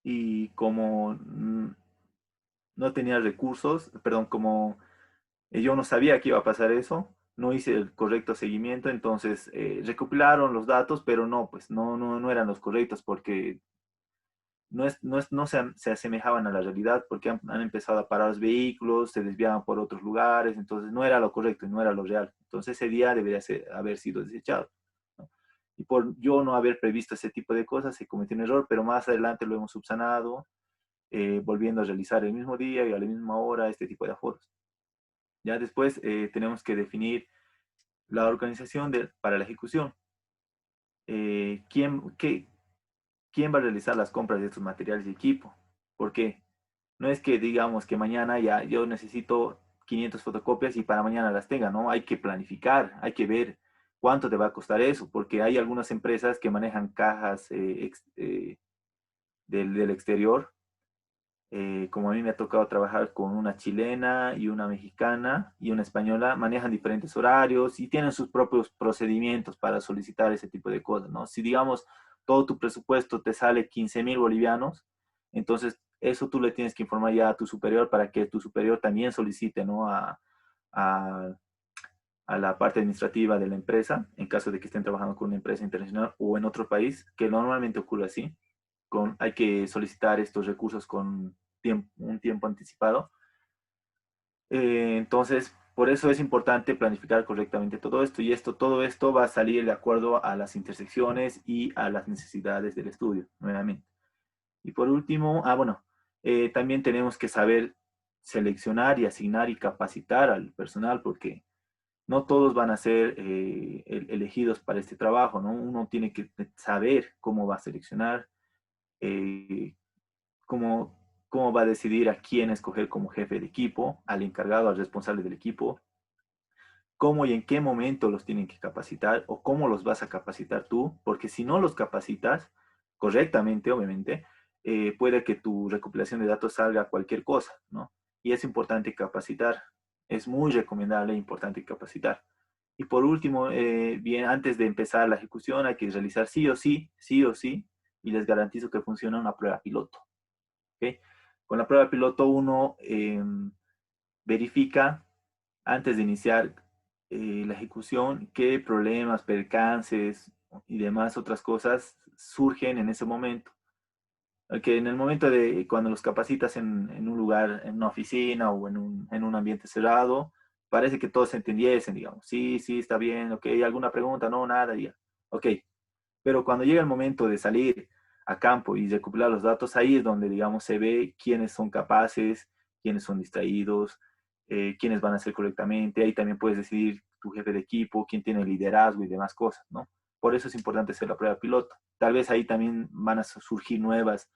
y como no tenía recursos, perdón, como yo no sabía que iba a pasar eso, no hice el correcto seguimiento, entonces recopilaron los datos, pero no, pues no eran los correctos porque no se asemejaban a la realidad porque han empezado a parar los vehículos, se desviaban por otros lugares, entonces no era lo correcto y no era lo real. Entonces ese día debería haber sido desechado, ¿no? Y por yo no haber previsto ese tipo de cosas, se cometió un error, pero más adelante lo hemos subsanado, volviendo a realizar el mismo día y a la misma hora este tipo de aforos. Ya después tenemos que definir la organización para la ejecución. ¿Quién va a realizar las compras de estos materiales y equipo? ¿Por qué? No es que digamos que mañana ya yo necesito 500 fotocopias y para mañana las tenga, ¿no? Hay que planificar, hay que ver cuánto te va a costar eso, porque hay algunas empresas que manejan cajas del exterior. Como a mí me ha tocado trabajar con una chilena y una mexicana y una española, manejan diferentes horarios y tienen sus propios procedimientos para solicitar ese tipo de cosas, ¿no? Si digamos todo tu presupuesto te sale 15.000 bolivianos, entonces eso tú le tienes que informar ya a tu superior para que tu superior también solicite, ¿no? A, a la parte administrativa de la empresa, en caso de que estén trabajando con una empresa internacional o en otro país, que normalmente ocurre así. Hay que solicitar estos recursos con un tiempo anticipado. Entonces, por eso es importante planificar correctamente todo esto y todo esto va a salir de acuerdo a las intersecciones y a las necesidades del estudio, nuevamente. Y por último, bueno, también tenemos que saber seleccionar y asignar y capacitar al personal porque no todos van a ser elegidos para este trabajo, ¿no? Uno tiene que saber cómo va a seleccionar, eh, cómo, cómo va a decidir a quién escoger como jefe de equipo, al encargado, al responsable del equipo, cómo y en qué momento los tienen que capacitar o cómo los vas a capacitar tú, porque si no los capacitas correctamente, obviamente, puede que tu recopilación de datos salga cualquier cosa, ¿no? Y es importante capacitar, es muy recomendable e importante capacitar. Y por último, bien, antes de empezar la ejecución hay que realizar sí o sí, y les garantizo que funciona una prueba piloto. ¿Okay? Con la prueba piloto uno verifica antes de iniciar la ejecución qué problemas, percances y demás otras cosas surgen en ese momento. Que en el momento de cuando los capacitas en un lugar, en una oficina o en un ambiente cerrado, parece que todos se entendiesen, digamos. Sí, sí, está bien, ok, ¿alguna pregunta? No, nada, ya. Ok, pero cuando llega el momento de salir a campo y recopilar los datos, ahí es donde, digamos, se ve quiénes son capaces, quiénes son distraídos, quiénes van a hacer correctamente. Ahí también puedes decidir tu jefe de equipo, quién tiene liderazgo y demás cosas, ¿no? Por eso es importante hacer la prueba piloto. Tal vez ahí también van a surgir nuevas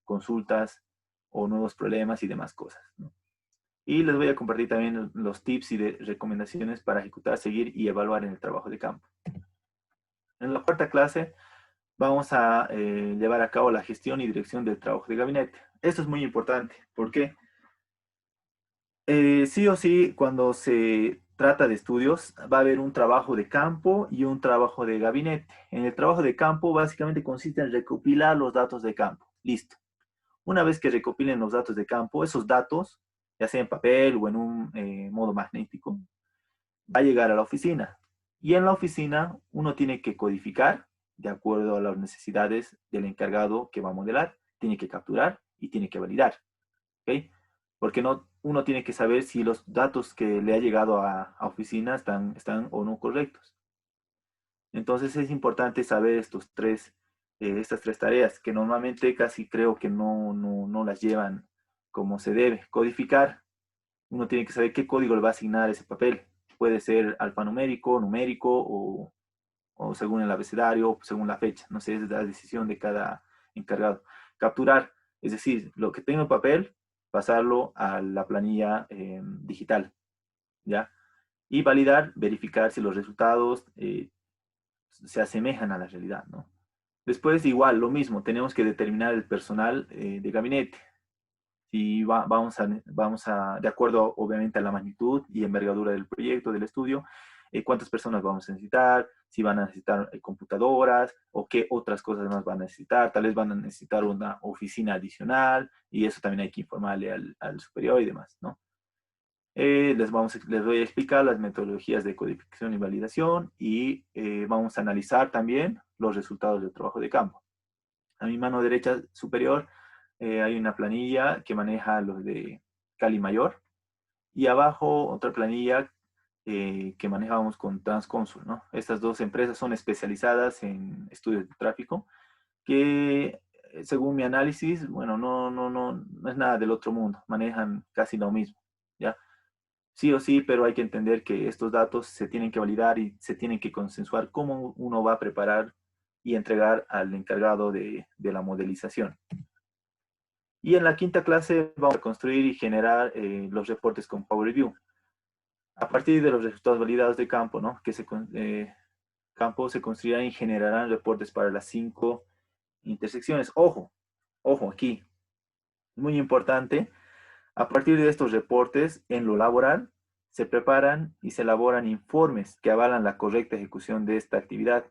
consultas o nuevos problemas y demás cosas, ¿no? Y les voy a compartir también los tips y recomendaciones para ejecutar, seguir y evaluar en el trabajo de campo. En la cuarta clase vamos a llevar a cabo la gestión y dirección del trabajo de gabinete. Esto es muy importante. ¿Por qué? Sí o sí, cuando se trata de estudios, va a haber un trabajo de campo y un trabajo de gabinete. En el trabajo de campo, básicamente consiste en recopilar los datos de campo. Listo. Una vez que recopilen los datos de campo, esos datos, ya sea en papel o en un modo magnético, va a llegar a la oficina. Y en la oficina uno tiene que codificar de acuerdo a las necesidades del encargado que va a modelar, tiene que capturar y tiene que validar. ¿Ok? Porque no, uno tiene que saber si los datos que le ha llegado a oficina están o no correctos. Entonces es importante saber estas tres tareas, que normalmente casi creo que no las llevan como se debe. Codificar, uno tiene que saber qué código le va a asignar ese papel. Puede ser alfanumérico, numérico o según el abecedario, según la fecha. No sé, es la decisión de cada encargado. Capturar, es decir, lo que tenga en papel, pasarlo a la planilla digital, ¿ya? Y validar, verificar si los resultados se asemejan a la realidad, ¿no? Después, igual, lo mismo, tenemos que determinar el personal de gabinete. Si de acuerdo obviamente a la magnitud y envergadura del proyecto, del estudio, cuántas personas vamos a necesitar, si van a necesitar computadoras o qué otras cosas más van a necesitar, tal vez van a necesitar una oficina adicional y eso también hay que informarle al superior y demás, ¿no? Les voy a explicar las metodologías de codificación y validación y vamos a analizar también los resultados del trabajo de campo. A mi mano derecha superior hay una planilla que maneja los de Cali Mayor y abajo otra planilla que manejamos con Transconsul, ¿no? Estas dos empresas son especializadas en estudios de tráfico que según mi análisis, bueno, no es nada del otro mundo, manejan casi lo mismo, ¿ya? Sí o sí, pero hay que entender que estos datos se tienen que validar y se tienen que consensuar cómo uno va a preparar y entregar al encargado de la modelización. Y en la quinta clase vamos a construir y generar los reportes con Power BI. A partir de los resultados validados de campo, ¿no? Campo se construirán y generarán reportes para las 5 intersecciones. Ojo, ojo aquí, muy importante. A partir de estos reportes, en lo laboral, se preparan y se elaboran informes que avalan la correcta ejecución de esta actividad.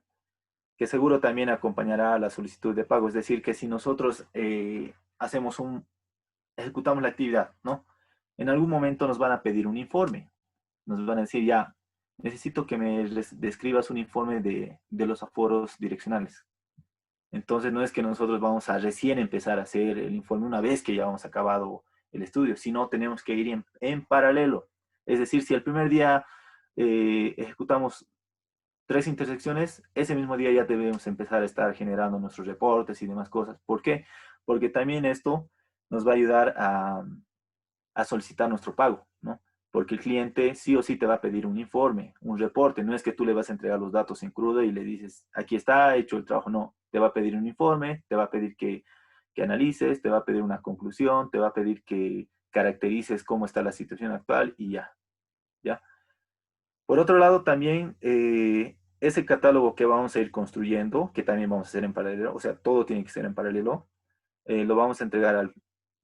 que seguro también acompañará a la solicitud de pago. Es decir, que si nosotros ejecutamos la actividad, ¿no? En algún momento nos van a pedir un informe. Nos van a decir, ya, necesito que me describas un informe de los aforos direccionales. Entonces no es que nosotros vamos a recién empezar a hacer el informe una vez que ya hemos acabado el estudio, sino tenemos que ir en paralelo. Es decir, si el primer día ejecutamos 3 intersecciones, ese mismo día ya debemos empezar a estar generando nuestros reportes y demás cosas. ¿Por qué? Porque también esto nos va a ayudar a solicitar nuestro pago, ¿no? Porque el cliente sí o sí te va a pedir un informe, un reporte. No es que tú le vas a entregar los datos en crudo y le dices, aquí está, hecho el trabajo. No, te va a pedir un informe, te va a pedir que analices, te va a pedir una conclusión, te va a pedir que caracterices cómo está la situación actual y ya, ¿ya? Por otro lado, también ese catálogo que vamos a ir construyendo, que también vamos a hacer en paralelo, o sea, todo tiene que ser en paralelo, lo vamos a entregar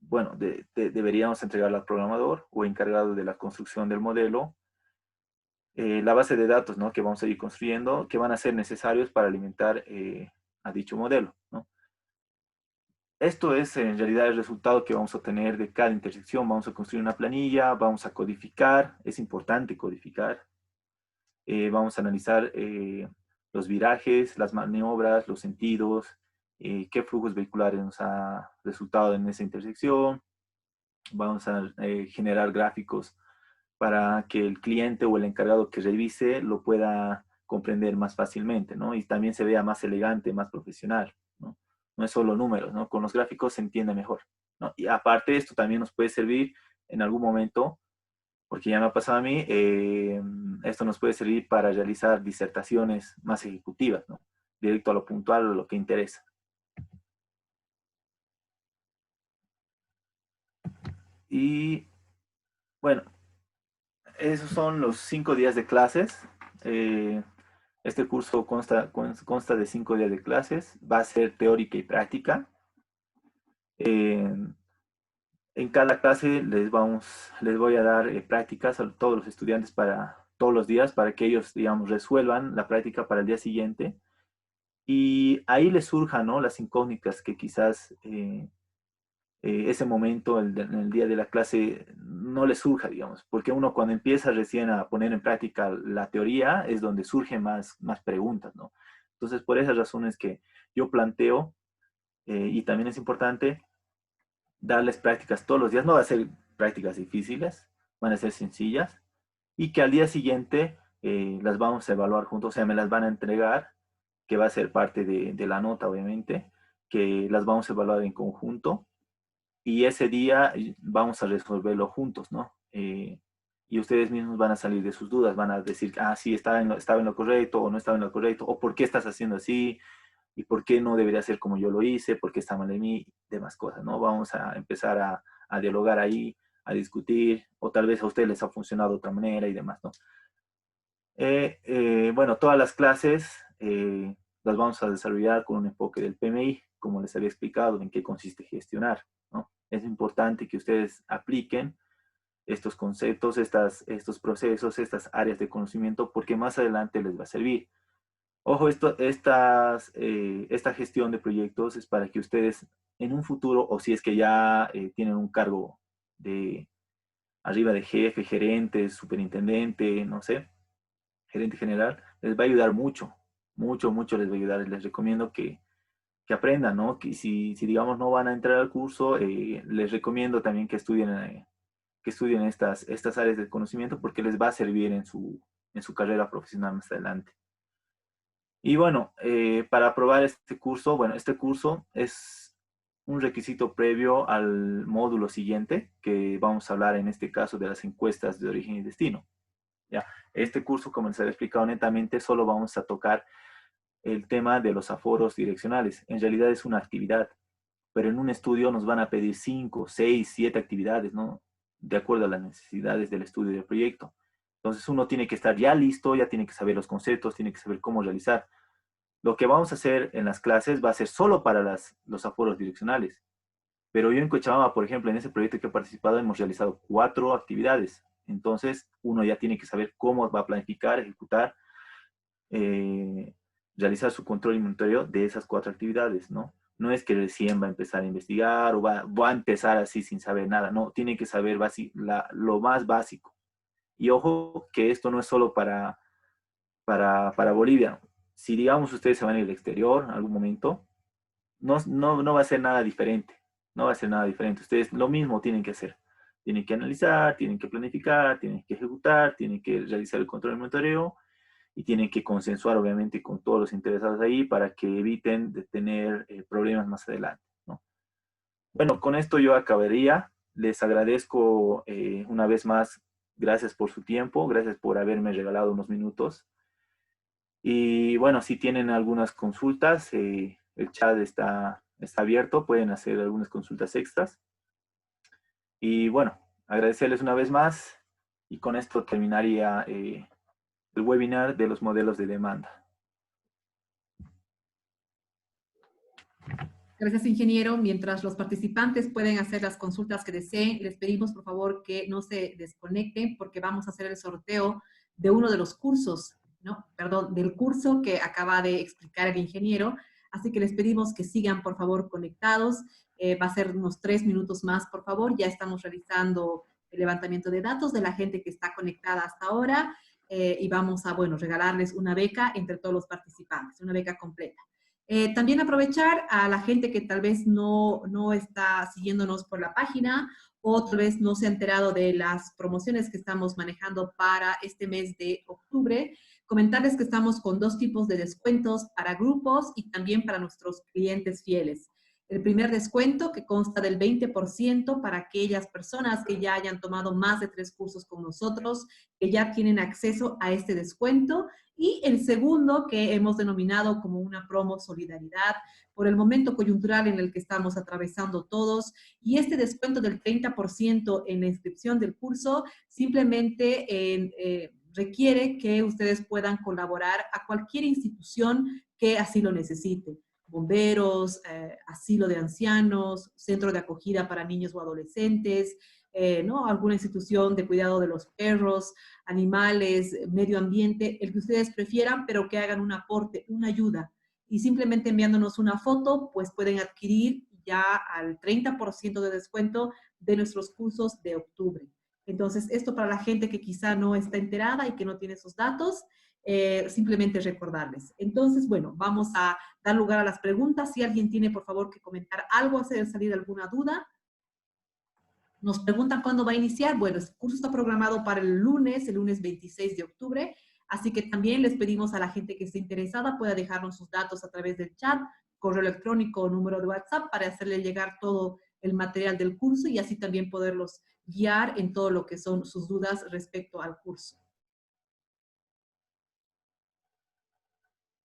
bueno, deberíamos entregarlo al programador o encargado de la construcción del modelo, la base de datos, ¿no? Que vamos a ir construyendo, que van a ser necesarios para alimentar a dicho modelo, ¿no? Esto es en realidad el resultado que vamos a obtener de cada intersección. Vamos a construir una planilla, vamos a codificar, es importante codificar. Vamos a analizar los virajes, las maniobras, los sentidos, qué flujos vehiculares nos ha resultado en esa intersección. Vamos a generar gráficos para que el cliente o el encargado que revise lo pueda comprender más fácilmente, ¿no? Y también se vea más elegante, más profesional, ¿no? No es solo números, ¿no? Con los gráficos se entiende mejor, ¿no? Y aparte esto también nos puede servir en algún momento, porque ya me ha pasado a mí, esto nos puede servir para realizar disertaciones más ejecutivas, ¿no? Directo a lo puntual, a lo que interesa. Y bueno, esos son los 5 días de clases. Eh, este curso consta de 5 días de clases. Va a ser teórica y práctica. Eh, en cada clase les voy a dar prácticas a todos los estudiantes para todos los días para que ellos, digamos, resuelvan la práctica para el día siguiente. Y ahí les surjan, ¿no? Las incógnitas que quizás ese momento, en el día de la clase, no le surja, digamos, porque uno cuando empieza recién a poner en práctica la teoría es donde surgen más preguntas, ¿no? Entonces, por esas razones que yo planteo, y también es importante darles prácticas todos los días, no va a ser prácticas difíciles, van a ser sencillas, y que al día siguiente las vamos a evaluar juntos, o sea, me las van a entregar, que va a ser parte de la nota, obviamente, que las vamos a evaluar en conjunto y ese día vamos a resolverlo juntos, ¿no? Y ustedes mismos van a salir de sus dudas, van a decir, ah, sí, estaba en lo correcto o no estaba en lo correcto, o por qué estás haciendo así, y por qué no debería ser como yo lo hice, por qué está mal de mí, demás cosas, ¿no? Vamos a empezar a dialogar ahí, a discutir, o tal vez a ustedes les ha funcionado de otra manera y demás, ¿no? Bueno, todas las clases las vamos a desarrollar con un enfoque del PMI, como les había explicado, en qué consiste gestionar, ¿no? Es importante que ustedes apliquen estos conceptos, estos procesos, estas áreas de conocimiento, porque más adelante les va a servir. Ojo, esta gestión de proyectos es para que ustedes en un futuro, o si es que ya tienen un cargo de arriba de jefe, gerente, superintendente, no sé, gerente general, les va a ayudar mucho, mucho, mucho les va a ayudar. Les recomiendo que aprendan, ¿no? Que si, digamos, no van a entrar al curso, les recomiendo también que estudien estas áreas de conocimiento porque les va a servir en su carrera profesional más adelante. Y bueno, para aprobar este curso, bueno, este curso es un requisito previo al módulo siguiente, que vamos a hablar en este caso de las encuestas de origen y destino. ¿Ya? Este curso, como les había explicado netamente, solo vamos a tocar el tema de los aforos direccionales. En realidad es una actividad, pero en un estudio nos van a pedir 5, 6, 7 actividades, ¿no? De acuerdo a las necesidades del estudio del proyecto. Entonces uno tiene que estar ya listo, ya tiene que saber los conceptos, tiene que saber cómo realizar. Lo que vamos a hacer en las clases va a ser solo para los aforos direccionales. Pero yo en Cochabamba, por ejemplo, en ese proyecto que he participado, hemos realizado 4 actividades. Entonces, uno ya tiene que saber cómo va a planificar, ejecutar, realizar su control y monitoreo de esas 4 actividades, ¿no? No es que recién va a empezar a investigar o va a empezar así sin saber nada, no, tiene que saber lo más básico. Y ojo que esto no es solo para Bolivia. Si digamos ustedes se van al exterior en algún momento, no va a ser nada diferente, no va a ser nada diferente. Ustedes lo mismo tienen que hacer. Tienen que analizar, tienen que planificar, tienen que ejecutar, tienen que realizar el control y monitoreo y tienen que consensuar obviamente con todos los interesados ahí para que eviten de tener problemas más adelante, ¿no? Bueno, con esto yo acabaría. Les agradezco una vez más, gracias por su tiempo, gracias por haberme regalado unos minutos. Y bueno, si tienen algunas consultas, el chat está abierto, pueden hacer algunas consultas extras. Y bueno, agradecerles una vez más y con esto terminaría el webinar de los modelos de demanda. Gracias, ingeniero. Mientras los participantes pueden hacer las consultas que deseen, les pedimos, por favor, que no se desconecten porque vamos a hacer el sorteo de uno de los cursos, ¿no? Perdón, del curso que acaba de explicar el ingeniero. Así que les pedimos que sigan, por favor, conectados. Va a ser unos 3 minutos más, por favor. Ya estamos realizando el levantamiento de datos de la gente que está conectada hasta ahora y vamos a, bueno, regalarles una beca entre todos los participantes, una beca completa. También aprovechar a la gente que tal vez no está siguiéndonos por la página o tal vez no se ha enterado de las promociones que estamos manejando para este mes de octubre. Comentarles que estamos con 2 tipos de descuentos para grupos y también para nuestros clientes fieles. El primer descuento, que consta del 20% para aquellas personas que ya hayan tomado más de 3 cursos con nosotros, que ya tienen acceso a este descuento. Y el segundo, que hemos denominado como una promo solidaridad por el momento coyuntural en el que estamos atravesando todos. Y este descuento del 30% en la inscripción del curso simplemente requiere que ustedes puedan colaborar a cualquier institución que así lo necesite. Bomberos, asilo de ancianos, centro de acogida para niños o adolescentes, ¿no? Alguna institución de cuidado de los perros, animales, medio ambiente, el que ustedes prefieran, pero que hagan un aporte, una ayuda. Y simplemente enviándonos una foto, pues pueden adquirir ya al 30% de descuento de nuestros cursos de octubre. Entonces, esto para la gente que quizá no está enterada y que no tiene esos datos, simplemente recordarles. Entonces, bueno, vamos a dar lugar a las preguntas. Si alguien tiene, por favor, que comentar algo, hacer salir alguna duda. Nos preguntan cuándo va a iniciar. Bueno, el curso está programado para el lunes 26 de octubre, así que también les pedimos a la gente que esté interesada pueda dejarnos sus datos a través del chat, correo electrónico o número de WhatsApp para hacerle llegar todo el material del curso y así también poderlos guiar en todo lo que son sus dudas respecto al curso.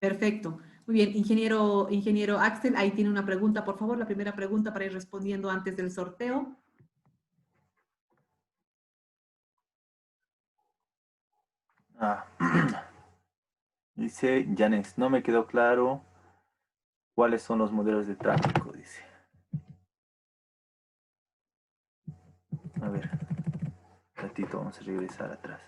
Perfecto. Muy bien, ingeniero Axel, ahí tiene una pregunta, por favor, la primera pregunta para ir respondiendo antes del sorteo. Ah, dice Janes, no me quedó claro cuáles son los modelos de tráfico, dice. A ver, un ratito, vamos a regresar atrás.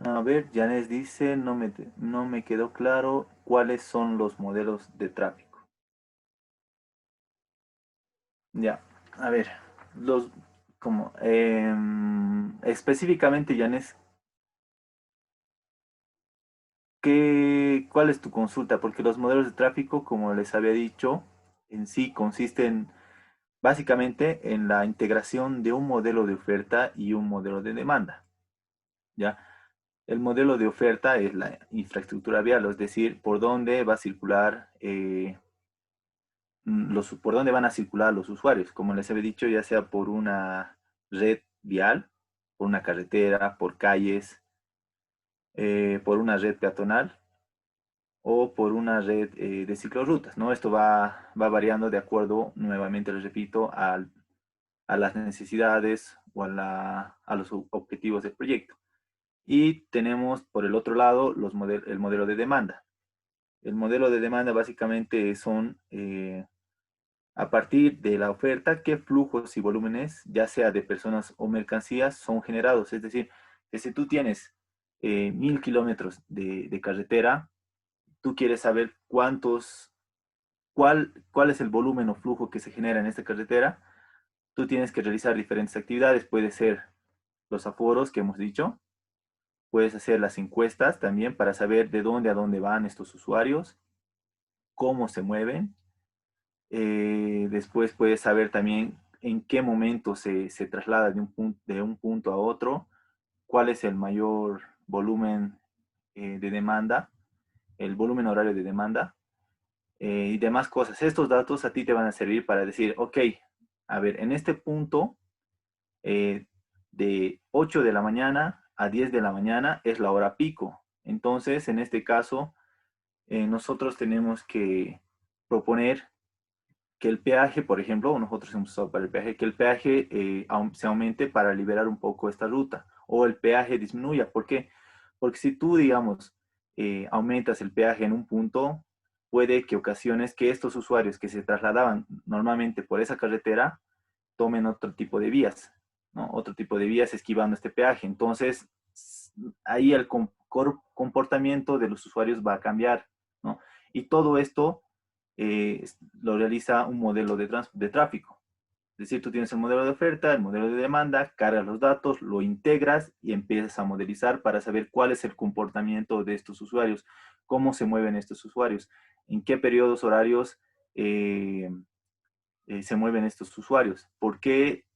A ver, Janes dice, no me quedó claro cuáles son los modelos de tráfico. Ya, a ver, específicamente, Janes, ¿cuál es tu consulta? Porque los modelos de tráfico, como les había dicho, en sí consisten básicamente en la integración de un modelo de oferta y un modelo de demanda. ¿Ya? El modelo de oferta es la infraestructura vial, es decir, por dónde va a circular, por dónde van a circular los usuarios. Como les había dicho, ya sea por una red vial, por una carretera, por calles, por una red peatonal o por una red de ciclorrutas, ¿no? Esto va variando de acuerdo, nuevamente les repito, a las necesidades o a los objetivos del proyecto. Y tenemos por el otro lado el modelo de demanda. El modelo de demanda básicamente son a partir de la oferta, qué flujos y volúmenes, ya sea de personas o mercancías, son generados. Es decir, que si tú tienes 1000 kilómetros de carretera, tú quieres saber cuál es el volumen o flujo que se genera en esta carretera, tú tienes que realizar diferentes actividades. Puede ser los aforos que hemos dicho, puedes hacer las encuestas también para saber de dónde a dónde van estos usuarios, cómo se mueven. Después puedes saber también en qué momento se traslada de un punto a otro, cuál es el mayor volumen de demanda, el volumen horario de demanda y demás cosas. Estos datos a ti te van a servir para decir, ok, a ver, en este punto de 8 de la mañana a 10 de la mañana es la hora pico. Entonces, en este caso, nosotros tenemos que proponer que el peaje, por ejemplo, nosotros hemos usado para el peaje, que el peaje se aumente para liberar un poco esta ruta, o el peaje disminuya. ¿Por qué? Porque si tú, digamos, aumentas el peaje en un punto, puede que ocasiones que estos usuarios que se trasladaban normalmente por esa carretera tomen otro tipo de vías, ¿no? Otro tipo de vías esquivando este peaje. Entonces, ahí el comportamiento de los usuarios va a cambiar, ¿no? Y todo esto lo realiza un modelo de tráfico. Es decir, tú tienes el modelo de oferta, el modelo de demanda, cargas los datos, lo integras y empiezas a modelizar para saber cuál es el comportamiento de estos usuarios, cómo se mueven estos usuarios, en qué periodos horarios se mueven estos usuarios, por qué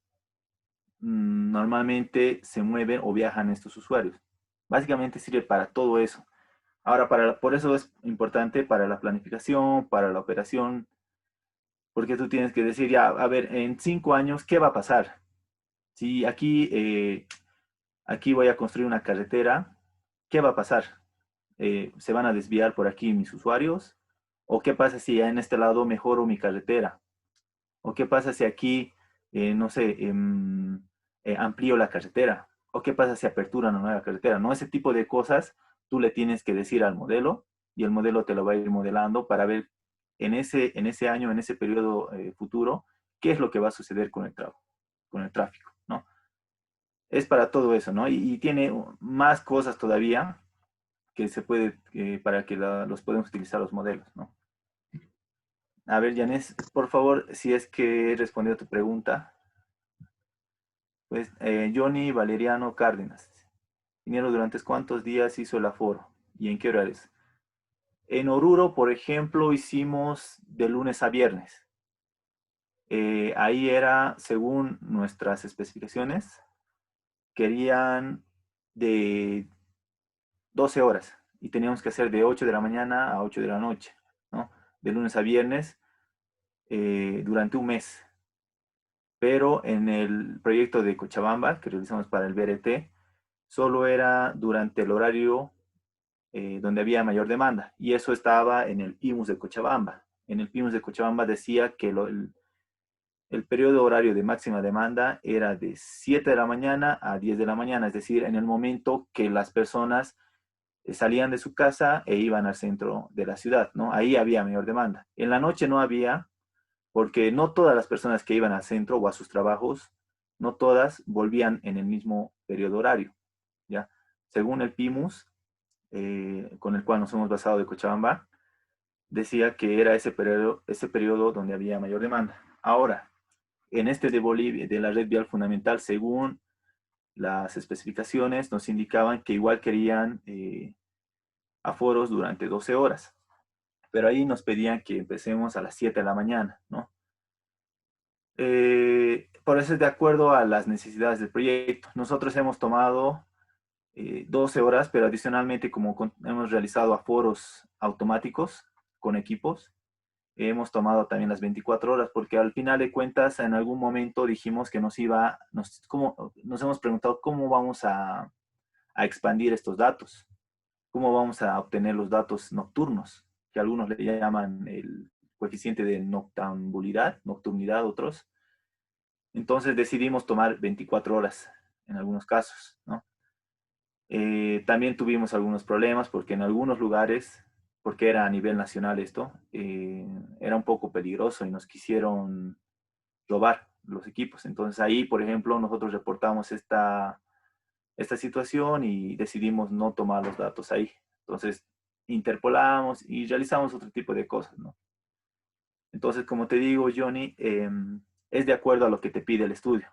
normalmente se mueven o viajan estos usuarios. Básicamente sirve para todo eso. Ahora, por eso es importante para la planificación, para la operación, porque tú tienes que decir, ya, a ver, en 5 años, ¿qué va a pasar? Si aquí voy a construir una carretera, ¿qué va a pasar? ¿Se van a desviar por aquí mis usuarios? ¿O qué pasa si en este lado mejoro mi carretera? ¿O qué pasa si aquí, no sé, amplío la carretera? ¿O qué pasa si apertura una nueva carretera? ¿No? Ese tipo de cosas tú le tienes que decir al modelo y el modelo te lo va a ir modelando para ver en ese año, en ese periodo futuro, qué es lo que va a suceder con el tráfico, ¿no? Es para todo eso, ¿no? Y tiene más cosas todavía que se puede, para que los podemos utilizar los modelos, ¿no? A ver, Janés, por favor, si es que he respondido a tu pregunta. Pues Johnny Valeriano Cárdenas. Ingeniero, ¿durante cuántos días hizo el aforo? ¿Y en qué horarios? En Oruro, por ejemplo, hicimos de lunes a viernes. Ahí era, según nuestras especificaciones, querían de 12 horas y teníamos que hacer de 8 de la mañana a 8 de la noche, ¿no? De lunes a viernes durante un mes. Pero en el proyecto de Cochabamba que realizamos para el BRT, solo era durante el horario donde había mayor demanda. Y eso estaba en el PIMUS de Cochabamba. En el PIMUS de Cochabamba decía que el periodo horario de máxima demanda era de 7 de la mañana a 10 de la mañana, es decir, en el momento que las personas salían de su casa e iban al centro de la ciudad, ¿no? Ahí había mayor demanda. En la noche no había, porque no todas las personas que iban al centro o a sus trabajos, no todas volvían en el mismo periodo horario, ¿ya? Según el PIMUS, con el cual nos hemos basado de Cochabamba, decía que era ese periodo donde había mayor demanda. Ahora, en este de Bolivia, de la red vial fundamental, según las especificaciones, nos indicaban que igual querían aforos durante 12 horas, pero ahí nos pedían que empecemos a las 7 de la mañana, ¿no? Por eso es de acuerdo a las necesidades del proyecto. Nosotros hemos tomado 12 horas, pero adicionalmente como hemos realizado aforos automáticos con equipos, hemos tomado también las 24 horas, porque al final de cuentas en algún momento dijimos que nos hemos preguntado cómo vamos a expandir estos datos. ¿cómo vamos a obtener los datos nocturnos? Que algunos le llaman el coeficiente de nocturnidad, otros. Entonces decidimos tomar 24 horas en algunos casos, ¿no? También tuvimos algunos problemas porque en algunos lugares, porque era a nivel nacional esto, era un poco peligroso y nos quisieron robar los equipos. Entonces ahí, por ejemplo, nosotros reportamos esta situación y decidimos no tomar los datos ahí. Entonces interpolamos y realizamos otro tipo de cosas, ¿no? Entonces, como te digo, Johnny, es de acuerdo a lo que te pide el estudio,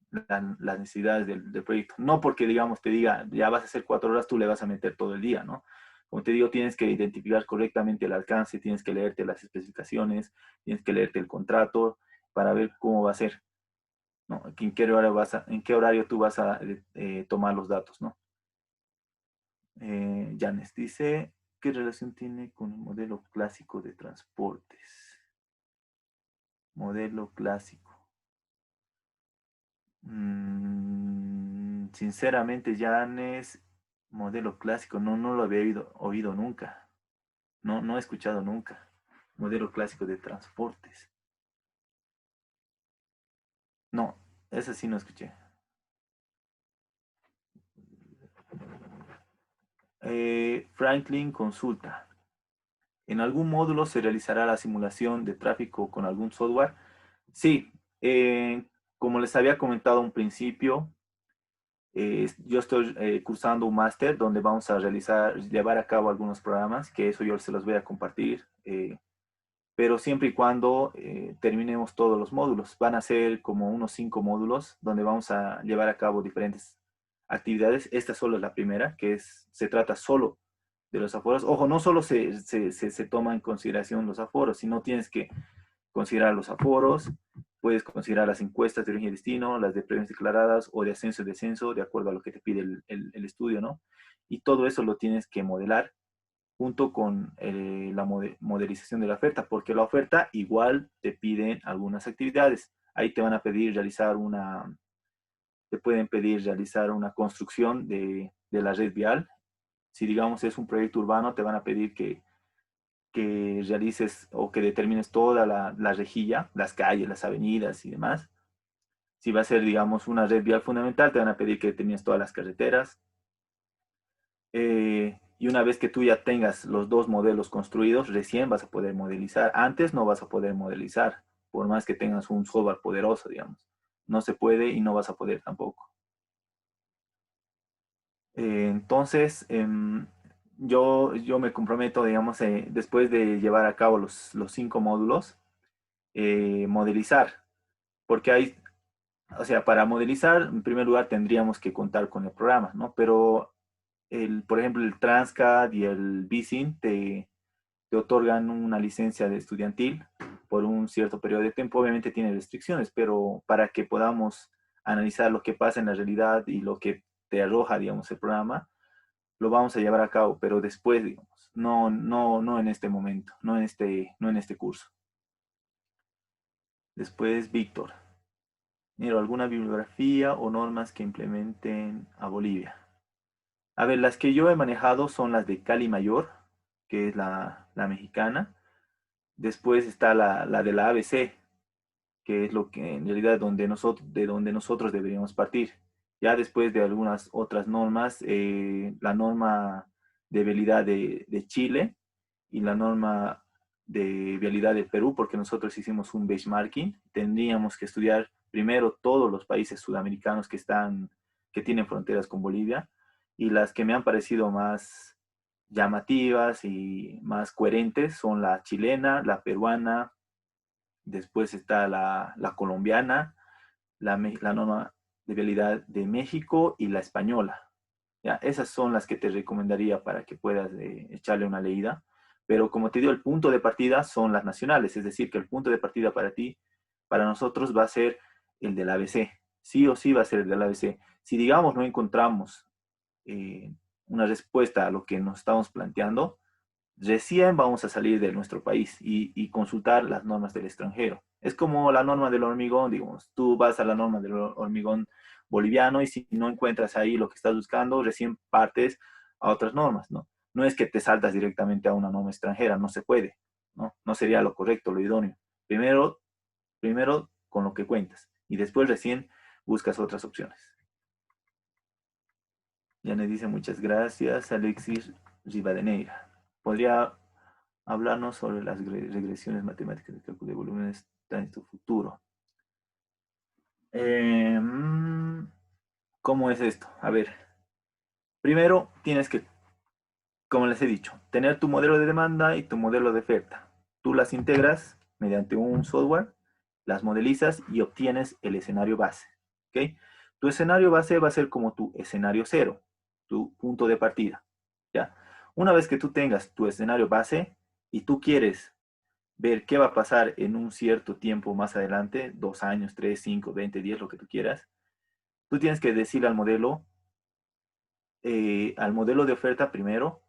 las necesidades del proyecto. No porque, digamos, te diga, ya vas a hacer 4 horas, tú le vas a meter todo el día, ¿no? Como te digo, tienes que identificar correctamente el alcance, tienes que leerte las especificaciones, tienes que leerte el contrato para ver cómo va a ser, ¿no? En qué horario tú vas a tomar los datos, ¿no? Janes dice, ¿qué relación tiene con el modelo clásico de transportes? Modelo clásico. Sinceramente, Janes, modelo clásico, no lo había oído nunca. No he escuchado nunca. Modelo clásico de transportes. No, ese sí no escuché. Franklin consulta. ¿En algún módulo se realizará la simulación de tráfico con algún software? Sí, como les había comentado a un principio, yo estoy cursando un máster donde vamos a llevar a cabo algunos programas, que eso yo se los voy a compartir, pero siempre y cuando terminemos todos los módulos. Van a ser como unos 5 módulos donde vamos a llevar a cabo diferentes actividades. Esta solo es la primera, se trata solo de los aforos. Ojo, no solo se toma en consideración los aforos, sino tienes que considerar los aforos, puedes considerar las encuestas de origen y destino, las de previas declaradas o de ascenso y descenso, de acuerdo a lo que te pide el estudio, ¿no? Y todo eso lo tienes que modelar junto con la modelización de la oferta, porque la oferta igual te piden algunas actividades. Ahí te van a pedir te pueden pedir realizar una construcción de la red vial. Si digamos es un proyecto urbano, te van a pedir que realices o que determines toda la rejilla, las calles, las avenidas y demás. Si va a ser, digamos, una red vial fundamental, te van a pedir que determines todas las carreteras. Y una vez que tú ya tengas los dos modelos construidos, recién vas a poder modelizar. Antes no vas a poder modelizar, por más que tengas un software poderoso, digamos. No se puede y no vas a poder tampoco. Entonces, yo me comprometo, digamos, después de llevar a cabo los 5 módulos, modelizar, porque o sea, para modelizar, en primer lugar tendríamos que contar con el programa, ¿no? Pero, por ejemplo, el Transcad y el BSIN te otorgan una licencia de estudiantil por un cierto periodo de tiempo. Obviamente tiene restricciones, pero para que podamos analizar lo que pasa en la realidad y lo que te arroja, digamos, el programa, lo vamos a llevar a cabo, pero después, digamos, no en este momento, no en este curso. Después, Víctor. Miro, ¿alguna bibliografía o normas que implementen a Bolivia? A ver, las que yo he manejado son las de Cali Mayor, que es la mexicana. Después está la de la ABC, que es lo que en realidad de donde nosotros deberíamos partir. Ya después de algunas otras normas, la norma de vialidad de Chile y la norma de vialidad de Perú, porque nosotros hicimos un benchmarking, tendríamos que estudiar primero todos los países sudamericanos que tienen fronteras con Bolivia, y las que me han parecido más llamativas y más coherentes son la chilena, la peruana, después está la colombiana, la norma de vialidad de México y la española. ¿Ya? Esas son las que te recomendaría para que puedas echarle una leída. Pero como te digo, el punto de partida son las nacionales, es decir, que el punto de partida para ti, para nosotros va a ser el del ABC. Sí o sí va a ser el del ABC. Si digamos no encontramos una respuesta a lo que nos estamos planteando, recién vamos a salir de nuestro país y consultar las normas del extranjero. Es como la norma del hormigón, digamos, tú vas a la norma del hormigón boliviano y si no encuentras ahí lo que estás buscando, recién partes a otras normas, ¿no? No es que te saltas directamente a una norma extranjera, no se puede, ¿no? No sería lo correcto, lo idóneo. Primero con lo que cuentas y después recién buscas otras opciones. Ya me dice muchas gracias, Alexis Rivadeneira. ¿Podría hablarnos sobre las regresiones matemáticas de cálculo de volúmenes en tu futuro? ¿Cómo es esto? A ver, primero tienes que, como les he dicho, tener tu modelo de demanda y tu modelo de oferta. Tú las integras mediante un software, las modelizas y obtienes el escenario base. ¿Ok? Tu escenario base va a ser como tu escenario cero, tu punto de partida. ¿Ya? Una vez que tú tengas tu escenario base y tú quieres ver qué va a pasar en un cierto tiempo más adelante, 2 años, 3, 5, 20, 10, lo que tú quieras, tú tienes que decirle al modelo de oferta primero,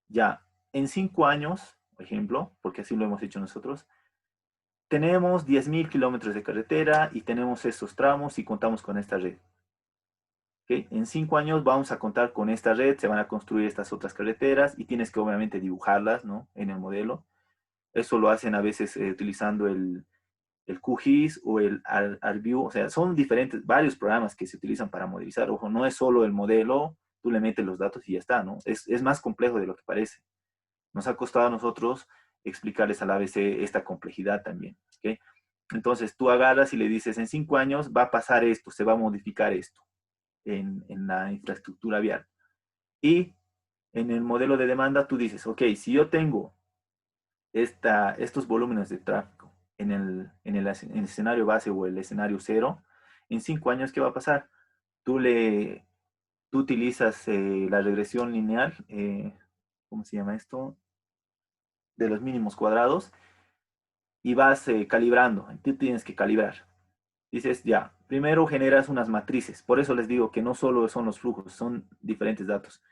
ya, en 5 años, por ejemplo, porque así lo hemos hecho nosotros, tenemos 10.000 kilómetros de carretera y tenemos estos tramos y contamos con esta red. ¿Okay? En 5 años vamos a contar con esta red, se van a construir estas otras carreteras y tienes que obviamente dibujarlas, ¿no? En el modelo. Eso lo hacen a veces utilizando el QGIS o el ArcView, o sea, son diferentes, varios programas que se utilizan para modelizar. Ojo, no es solo el modelo, tú le metes los datos y ya está, ¿no? Es más complejo de lo que parece. Nos ha costado a nosotros explicarles al ABC esta complejidad también, ¿ok? Entonces tú agarras y le dices, en 5 años va a pasar esto, se va a modificar esto en la infraestructura vial. Y en el modelo de demanda tú dices, ok, si yo tengo estos volúmenes de tráfico en el escenario base o el escenario cero, en 5 años, ¿qué va a pasar? Tú utilizas la regresión lineal, ¿cómo se llama esto? De los mínimos cuadrados y vas calibrando. Tú tienes que calibrar. Dices, ya, primero generas unas matrices. Por eso les digo que no solo son los flujos, son diferentes datos.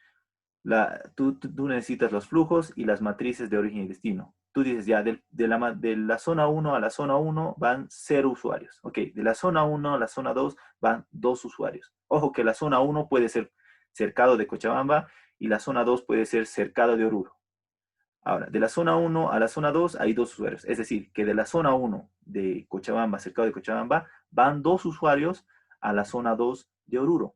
Tú necesitas los flujos y las matrices de origen y destino. Tú dices, ya, de la zona 1 a la zona 1 van 0 usuarios. Ok, de la zona 1 a la zona 2 van 2 usuarios. Ojo que la zona 1 puede ser cercado de Cochabamba y la zona 2 puede ser cercado de Oruro. Ahora, de la zona 1 a la zona 2 hay 2 usuarios. Es decir, que de la zona 1 de Cochabamba, cercado de Cochabamba, van 2 usuarios a la zona 2 de Oruro.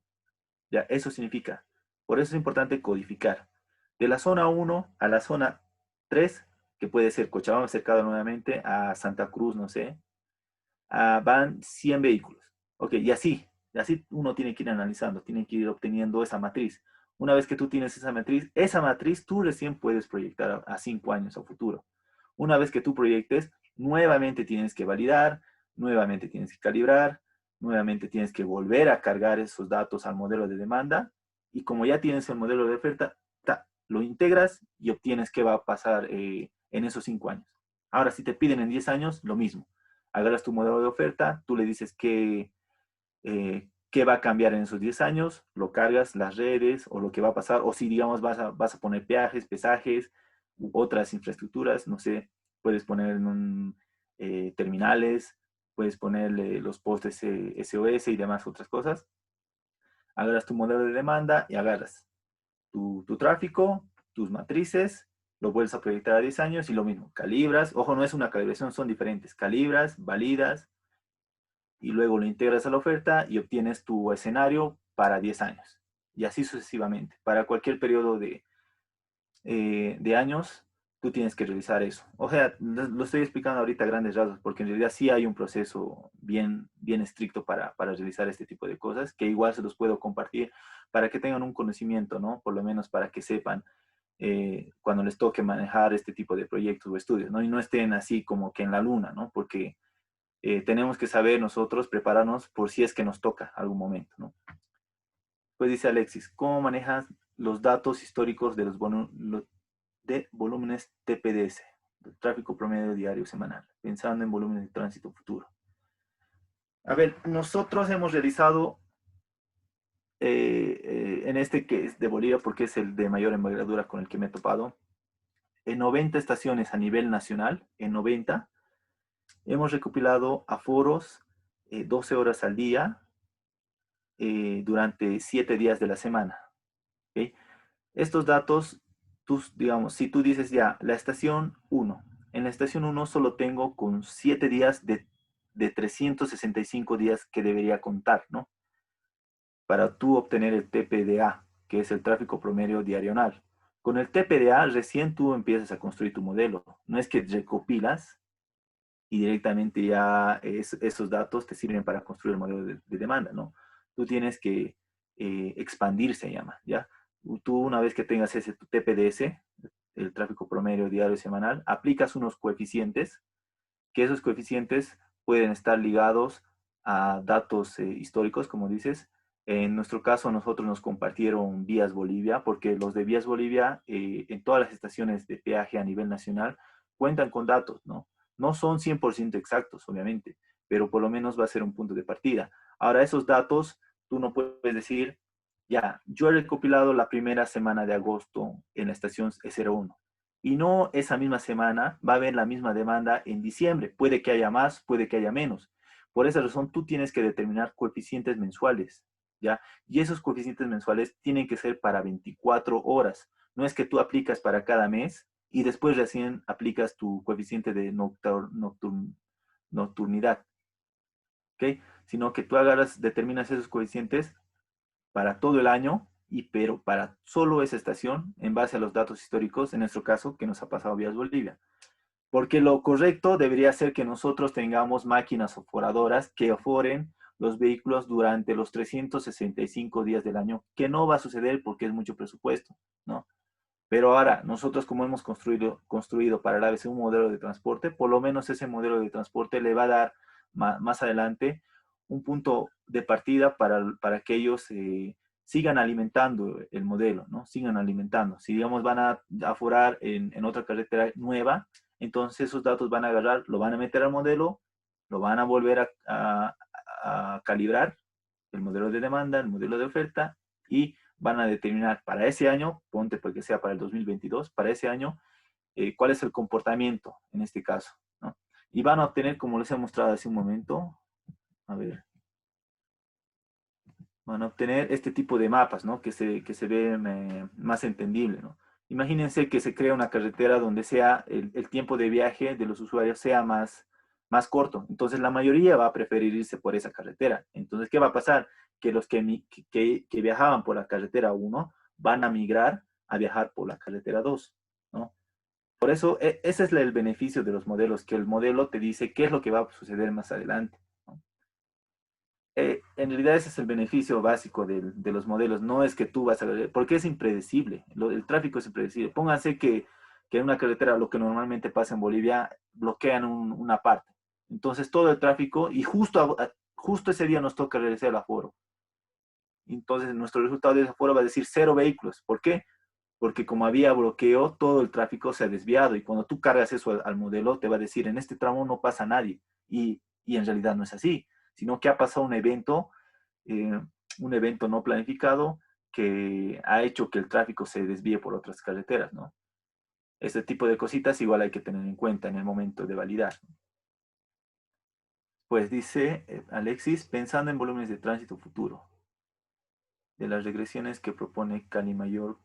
Ya, eso significa. Por eso es importante codificar. De la zona 1 a la zona 3, que puede ser Cochabamba cercado nuevamente, a Santa Cruz, no sé, van 100 vehículos. Ok, y así uno tiene que ir analizando, tiene que ir obteniendo esa matriz. Una vez que tú tienes esa matriz tú recién puedes proyectar a 5 años a futuro. Una vez que tú proyectes, nuevamente tienes que validar, nuevamente tienes que calibrar, nuevamente tienes que volver a cargar esos datos al modelo de demanda y como ya tienes el modelo de oferta, lo integras y obtienes qué va a pasar en esos 5 años. Ahora, si te piden en 10 años, lo mismo. Agarras tu modelo de oferta, tú le dices qué va a cambiar en esos 10 años, lo cargas, las redes o lo que va a pasar, o si digamos vas a poner peajes, pesajes, u otras infraestructuras, no sé, puedes poner terminales, puedes ponerle los postes SOS y demás otras cosas. Agarras tu modelo de demanda y agarras tu tráfico, tus matrices, lo vuelves a proyectar a 10 años y lo mismo, calibras, ojo, no es una calibración, son diferentes, calibras, validas, y luego lo integras a la oferta y obtienes tu escenario para 10 años. Y así sucesivamente. Para cualquier periodo de años, tú tienes que revisar eso. O sea, lo estoy explicando ahorita a grandes rasgos, porque en realidad sí hay un proceso bien, bien estricto para realizar este tipo de cosas, que igual se los puedo compartir para que tengan un conocimiento, ¿no? Por lo menos para que sepan cuando les toque manejar este tipo de proyectos o estudios, ¿no? Y no estén así como que en la luna, ¿no? Porque tenemos que saber nosotros prepararnos por si es que nos toca algún momento, ¿no? Pues dice Alexis, ¿cómo manejas los datos históricos de volúmenes TPDS, del tráfico promedio diario semanal, pensando en volúmenes de tránsito futuro? A ver, nosotros hemos realizado en este que es de Bolivia, porque es el de mayor envergadura con el que me he topado, en 90 estaciones a nivel nacional, en 90, hemos recopilado aforos 12 horas al día, durante 7 días de la semana. ¿Okay? Estos datos tú, digamos, si tú dices ya, la estación uno, en la estación uno solo tengo con 7 días de 365 días que debería contar, ¿no? Para tú obtener el TPDA, que es el tráfico promedio diario. Con el TPDA recién tú empiezas a construir tu modelo. No es que recopilas y directamente ya esos datos te sirven para construir el modelo de demanda, ¿no? Tú tienes que expandir, se llama, ¿ya? Tú una vez que tengas ese tu TPDS, el tráfico promedio diario semanal, aplicas unos coeficientes, que esos coeficientes pueden estar ligados a datos históricos, como dices. En nuestro caso, nosotros nos compartieron Vías Bolivia, porque los de Vías Bolivia, en todas las estaciones de peaje a nivel nacional, cuentan con datos, ¿no? No son 100% exactos, obviamente, pero por lo menos va a ser un punto de partida. Ahora, esos datos, tú no puedes decir, ya, yo he recopilado la primera semana de agosto en la estación E01 y no esa misma semana va a haber la misma demanda en diciembre. Puede que haya más, puede que haya menos. Por esa razón, tú tienes que determinar coeficientes mensuales, ¿ya? Y esos coeficientes mensuales tienen que ser para 24 horas. No es que tú aplicas para cada mes y después recién aplicas tu coeficiente de nocturnidad, ¿ok? Sino que tú agarras, determinas esos coeficientes para todo el año, pero para solo esa estación, en base a los datos históricos, en nuestro caso, que nos ha pasado Vías Bolivia. Porque lo correcto debería ser que nosotros tengamos máquinas aforadoras que aforen los vehículos durante los 365 días del año, que no va a suceder porque es mucho presupuesto, ¿no? Pero ahora, nosotros como hemos construido para el ABC un modelo de transporte, por lo menos ese modelo de transporte le va a dar más adelante un punto de partida para que ellos sigan alimentando el modelo, ¿no? Sigan alimentando. Si, digamos, van a aforar en otra carretera nueva, entonces esos datos van a agarrar, lo van a meter al modelo, lo van a volver a calibrar, el modelo de demanda, el modelo de oferta, y van a determinar para ese año, ponte porque sea para el 2022, para ese año, cuál es el comportamiento en este caso, ¿no? Y van a obtener, como les he mostrado hace un momento, a ver, van a obtener este tipo de mapas, ¿no? Que se ven más entendible, ¿no? Imagínense que se crea una carretera donde sea el tiempo de viaje de los usuarios sea más corto. Entonces la mayoría va a preferir irse por esa carretera. Entonces, ¿qué va a pasar? Que los que viajaban por la carretera 1 van a migrar a viajar por la carretera 2, ¿no? Por eso, ese es el beneficio de los modelos, que el modelo te dice qué es lo que va a suceder más adelante, ¿no? En realidad ese es el beneficio básico de los modelos, no es que tú vas a ver, porque es impredecible, el tráfico es impredecible. Pónganse que en una carretera, lo que normalmente pasa en Bolivia, bloquean una parte. Entonces todo el tráfico, y justo ese día nos toca regresar al aforo. Entonces nuestro resultado de ese aforo va a decir 0 vehículos. ¿Por qué? Porque como había bloqueo, todo el tráfico se ha desviado y cuando tú cargas eso al modelo, te va a decir, en este tramo no pasa nadie. Y en realidad no es así, sino que ha pasado eh, un evento no planificado que ha hecho que el tráfico se desvíe por otras carreteras, ¿no? Este tipo de cositas igual hay que tener en cuenta en el momento de validar. Pues dice Alexis, pensando en volúmenes de tránsito futuro, de las regresiones que propone Cali Mayor,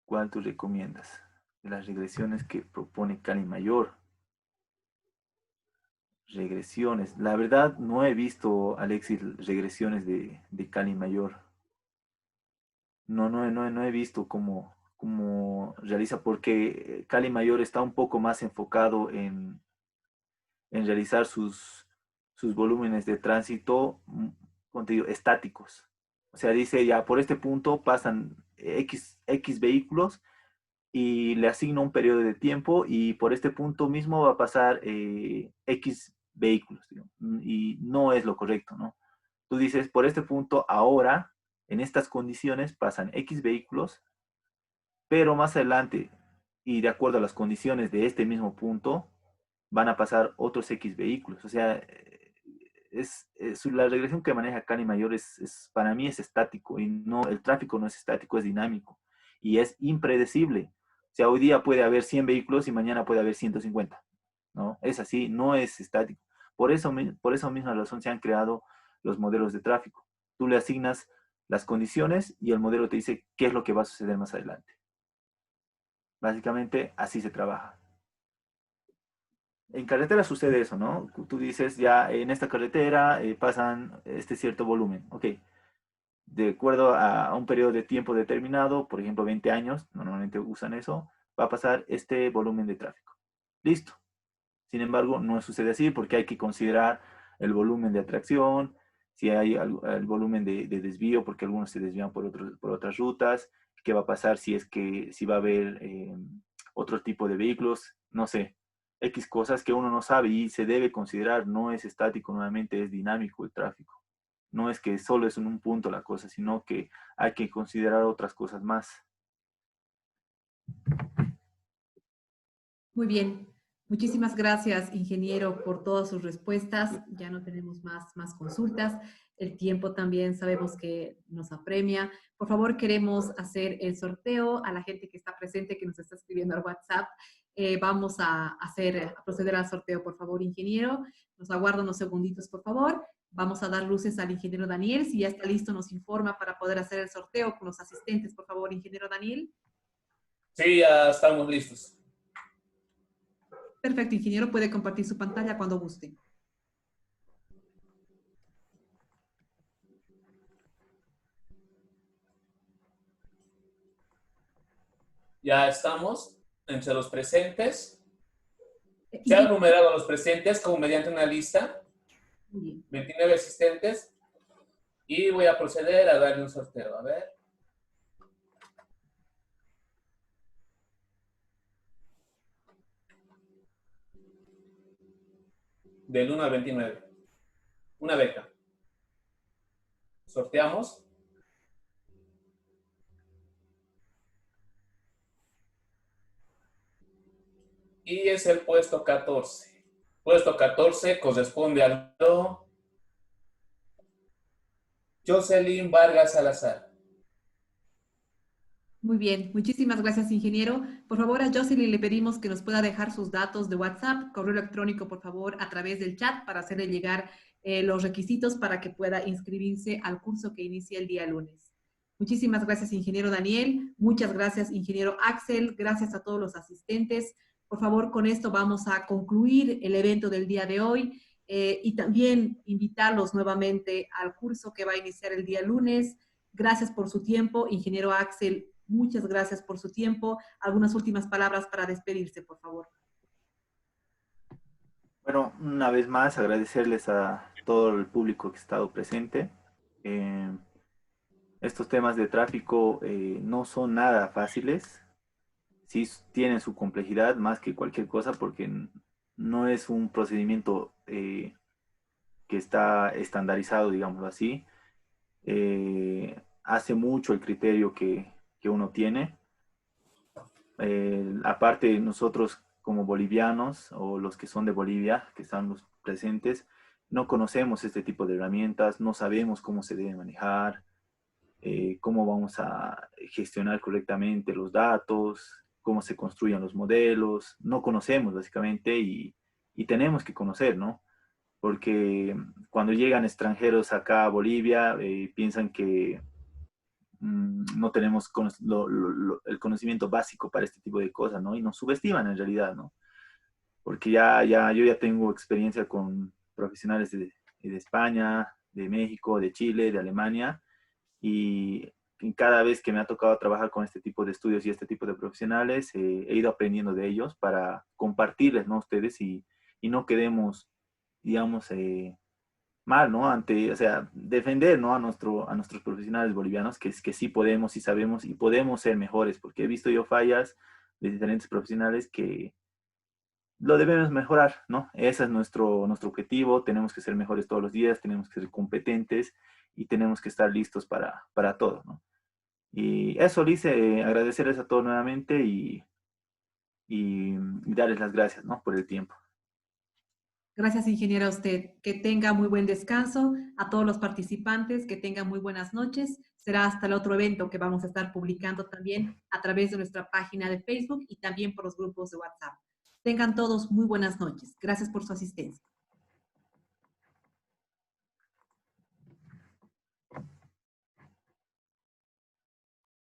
¿cuál tú recomiendas? De las regresiones que propone Cali Mayor. Regresiones. La verdad, no he visto, Alexis, regresiones de Cali Mayor. No he visto cómo realiza, porque Cali Mayor está un poco más enfocado en realizar sus volúmenes de tránsito, como te digo, estáticos. O sea, dice ya por este punto pasan X vehículos y le asigno un periodo de tiempo y por este punto mismo va a pasar X vehículos, digamos, y no es lo correcto, ¿no? Tú dices, por este punto ahora, en estas condiciones, pasan X vehículos, pero más adelante, y de acuerdo a las condiciones de este mismo punto, van a pasar otros X vehículos. O sea, la regresión que maneja Cali Mayor para mí es estático y no, el tráfico no es estático, es dinámico y es impredecible. O sea, hoy día puede haber 100 vehículos y mañana puede haber 150, ¿no? Es así, no es estático. Por esa misma razón se han creado los modelos de tráfico. Tú le asignas las condiciones y el modelo te dice qué es lo que va a suceder más adelante. Básicamente, así se trabaja. En carretera sucede eso, ¿no? Tú dices, ya en esta carretera pasan este cierto volumen. Ok, de acuerdo a un periodo de tiempo determinado, por ejemplo 20 años, normalmente usan eso, va a pasar este volumen de tráfico. Listo. Sin embargo, no sucede así porque hay que considerar el volumen de atracción, si hay el volumen de desvío, porque algunos se desvían por otras rutas, qué va a pasar si es que si va a haber otro tipo de vehículos, no sé, X cosas que uno no sabe y se debe considerar, no es estático, nuevamente es dinámico el tráfico. No es que solo es en un punto la cosa, sino que hay que considerar otras cosas más. Muy bien. Muchísimas gracias, ingeniero, por todas sus respuestas. Ya no tenemos más consultas. El tiempo también sabemos que nos apremia. Por favor, queremos hacer el sorteo a la gente que está presente, que nos está escribiendo al WhatsApp. Vamos a proceder al sorteo, por favor, ingeniero. Nos aguarda unos segunditos, por favor. Vamos a dar luces al ingeniero Daniel. Si ya está listo, nos informa para poder hacer el sorteo con los asistentes, por favor, ingeniero Daniel. Sí, ya estamos listos. Perfecto, ingeniero, puede compartir su pantalla cuando guste. Ya estamos entre los presentes. Se han Ingeniero, numerado a los presentes como mediante una lista, muy bien. 29 asistentes, y voy a proceder a darle un sorteo. A ver. Del 1 al 29. Una beca. Sorteamos. Y es el puesto 14. Puesto 14 corresponde a Jocelyn Vargas Salazar. Muy bien, muchísimas gracias, ingeniero. Por favor, a Jocelyn le pedimos que nos pueda dejar sus datos de WhatsApp, correo electrónico, por favor, a través del chat para hacerle llegar los requisitos para que pueda inscribirse al curso que inicia el día lunes. Muchísimas gracias, ingeniero Daniel. Muchas gracias, ingeniero Axel. Gracias a todos los asistentes. Por favor, con esto vamos a concluir el evento del día de hoy y también invitarlos nuevamente al curso que va a iniciar el día lunes. Gracias por su tiempo, ingeniero Axel. Muchas gracias por su tiempo. Algunas últimas palabras para despedirse, por favor. Bueno, una vez más agradecerles a todo el público que ha estado presente. Eh, Estos temas de tráfico no son nada fáciles, sí tienen su complejidad más que cualquier cosa porque no es un procedimiento que está estandarizado, digámoslo así. Hace mucho el criterio que uno tiene. Aparte, nosotros como bolivianos o los que son de Bolivia, que están los presentes, no conocemos este tipo de herramientas, no sabemos cómo se debe manejar, cómo vamos a gestionar correctamente los datos, cómo se construyen los modelos. No conocemos básicamente y tenemos que conocer, ¿no? Porque cuando llegan extranjeros acá a Bolivia, piensan que no tenemos el conocimiento básico para este tipo de cosas, ¿no? Y nos subestiman en realidad, ¿no? Porque yo ya tengo experiencia con profesionales de España, de México, de Chile, de Alemania, y cada vez que me ha tocado trabajar con este tipo de estudios y este tipo de profesionales, he ido aprendiendo de ellos para compartirles, ¿no? Ustedes y no quedemos, digamos, mal, ¿no? Ante, o sea, defender, ¿no? A nuestros profesionales bolivianos, que sí podemos, sí sabemos y podemos ser mejores, porque he visto yo fallas de diferentes profesionales que lo debemos mejorar, ¿no? Ese es nuestro objetivo, tenemos que ser mejores todos los días, tenemos que ser competentes y tenemos que estar listos para todo, ¿no? Y eso, Lice, agradecerles a todos nuevamente y darles las gracias, ¿no? Por el tiempo. Gracias, ingeniero, a usted. Que tenga muy buen descanso. A todos los participantes, que tengan muy buenas noches. Será hasta el otro evento que vamos a estar publicando también a través de nuestra página de Facebook y también por los grupos de WhatsApp. Tengan todos muy buenas noches. Gracias por su asistencia.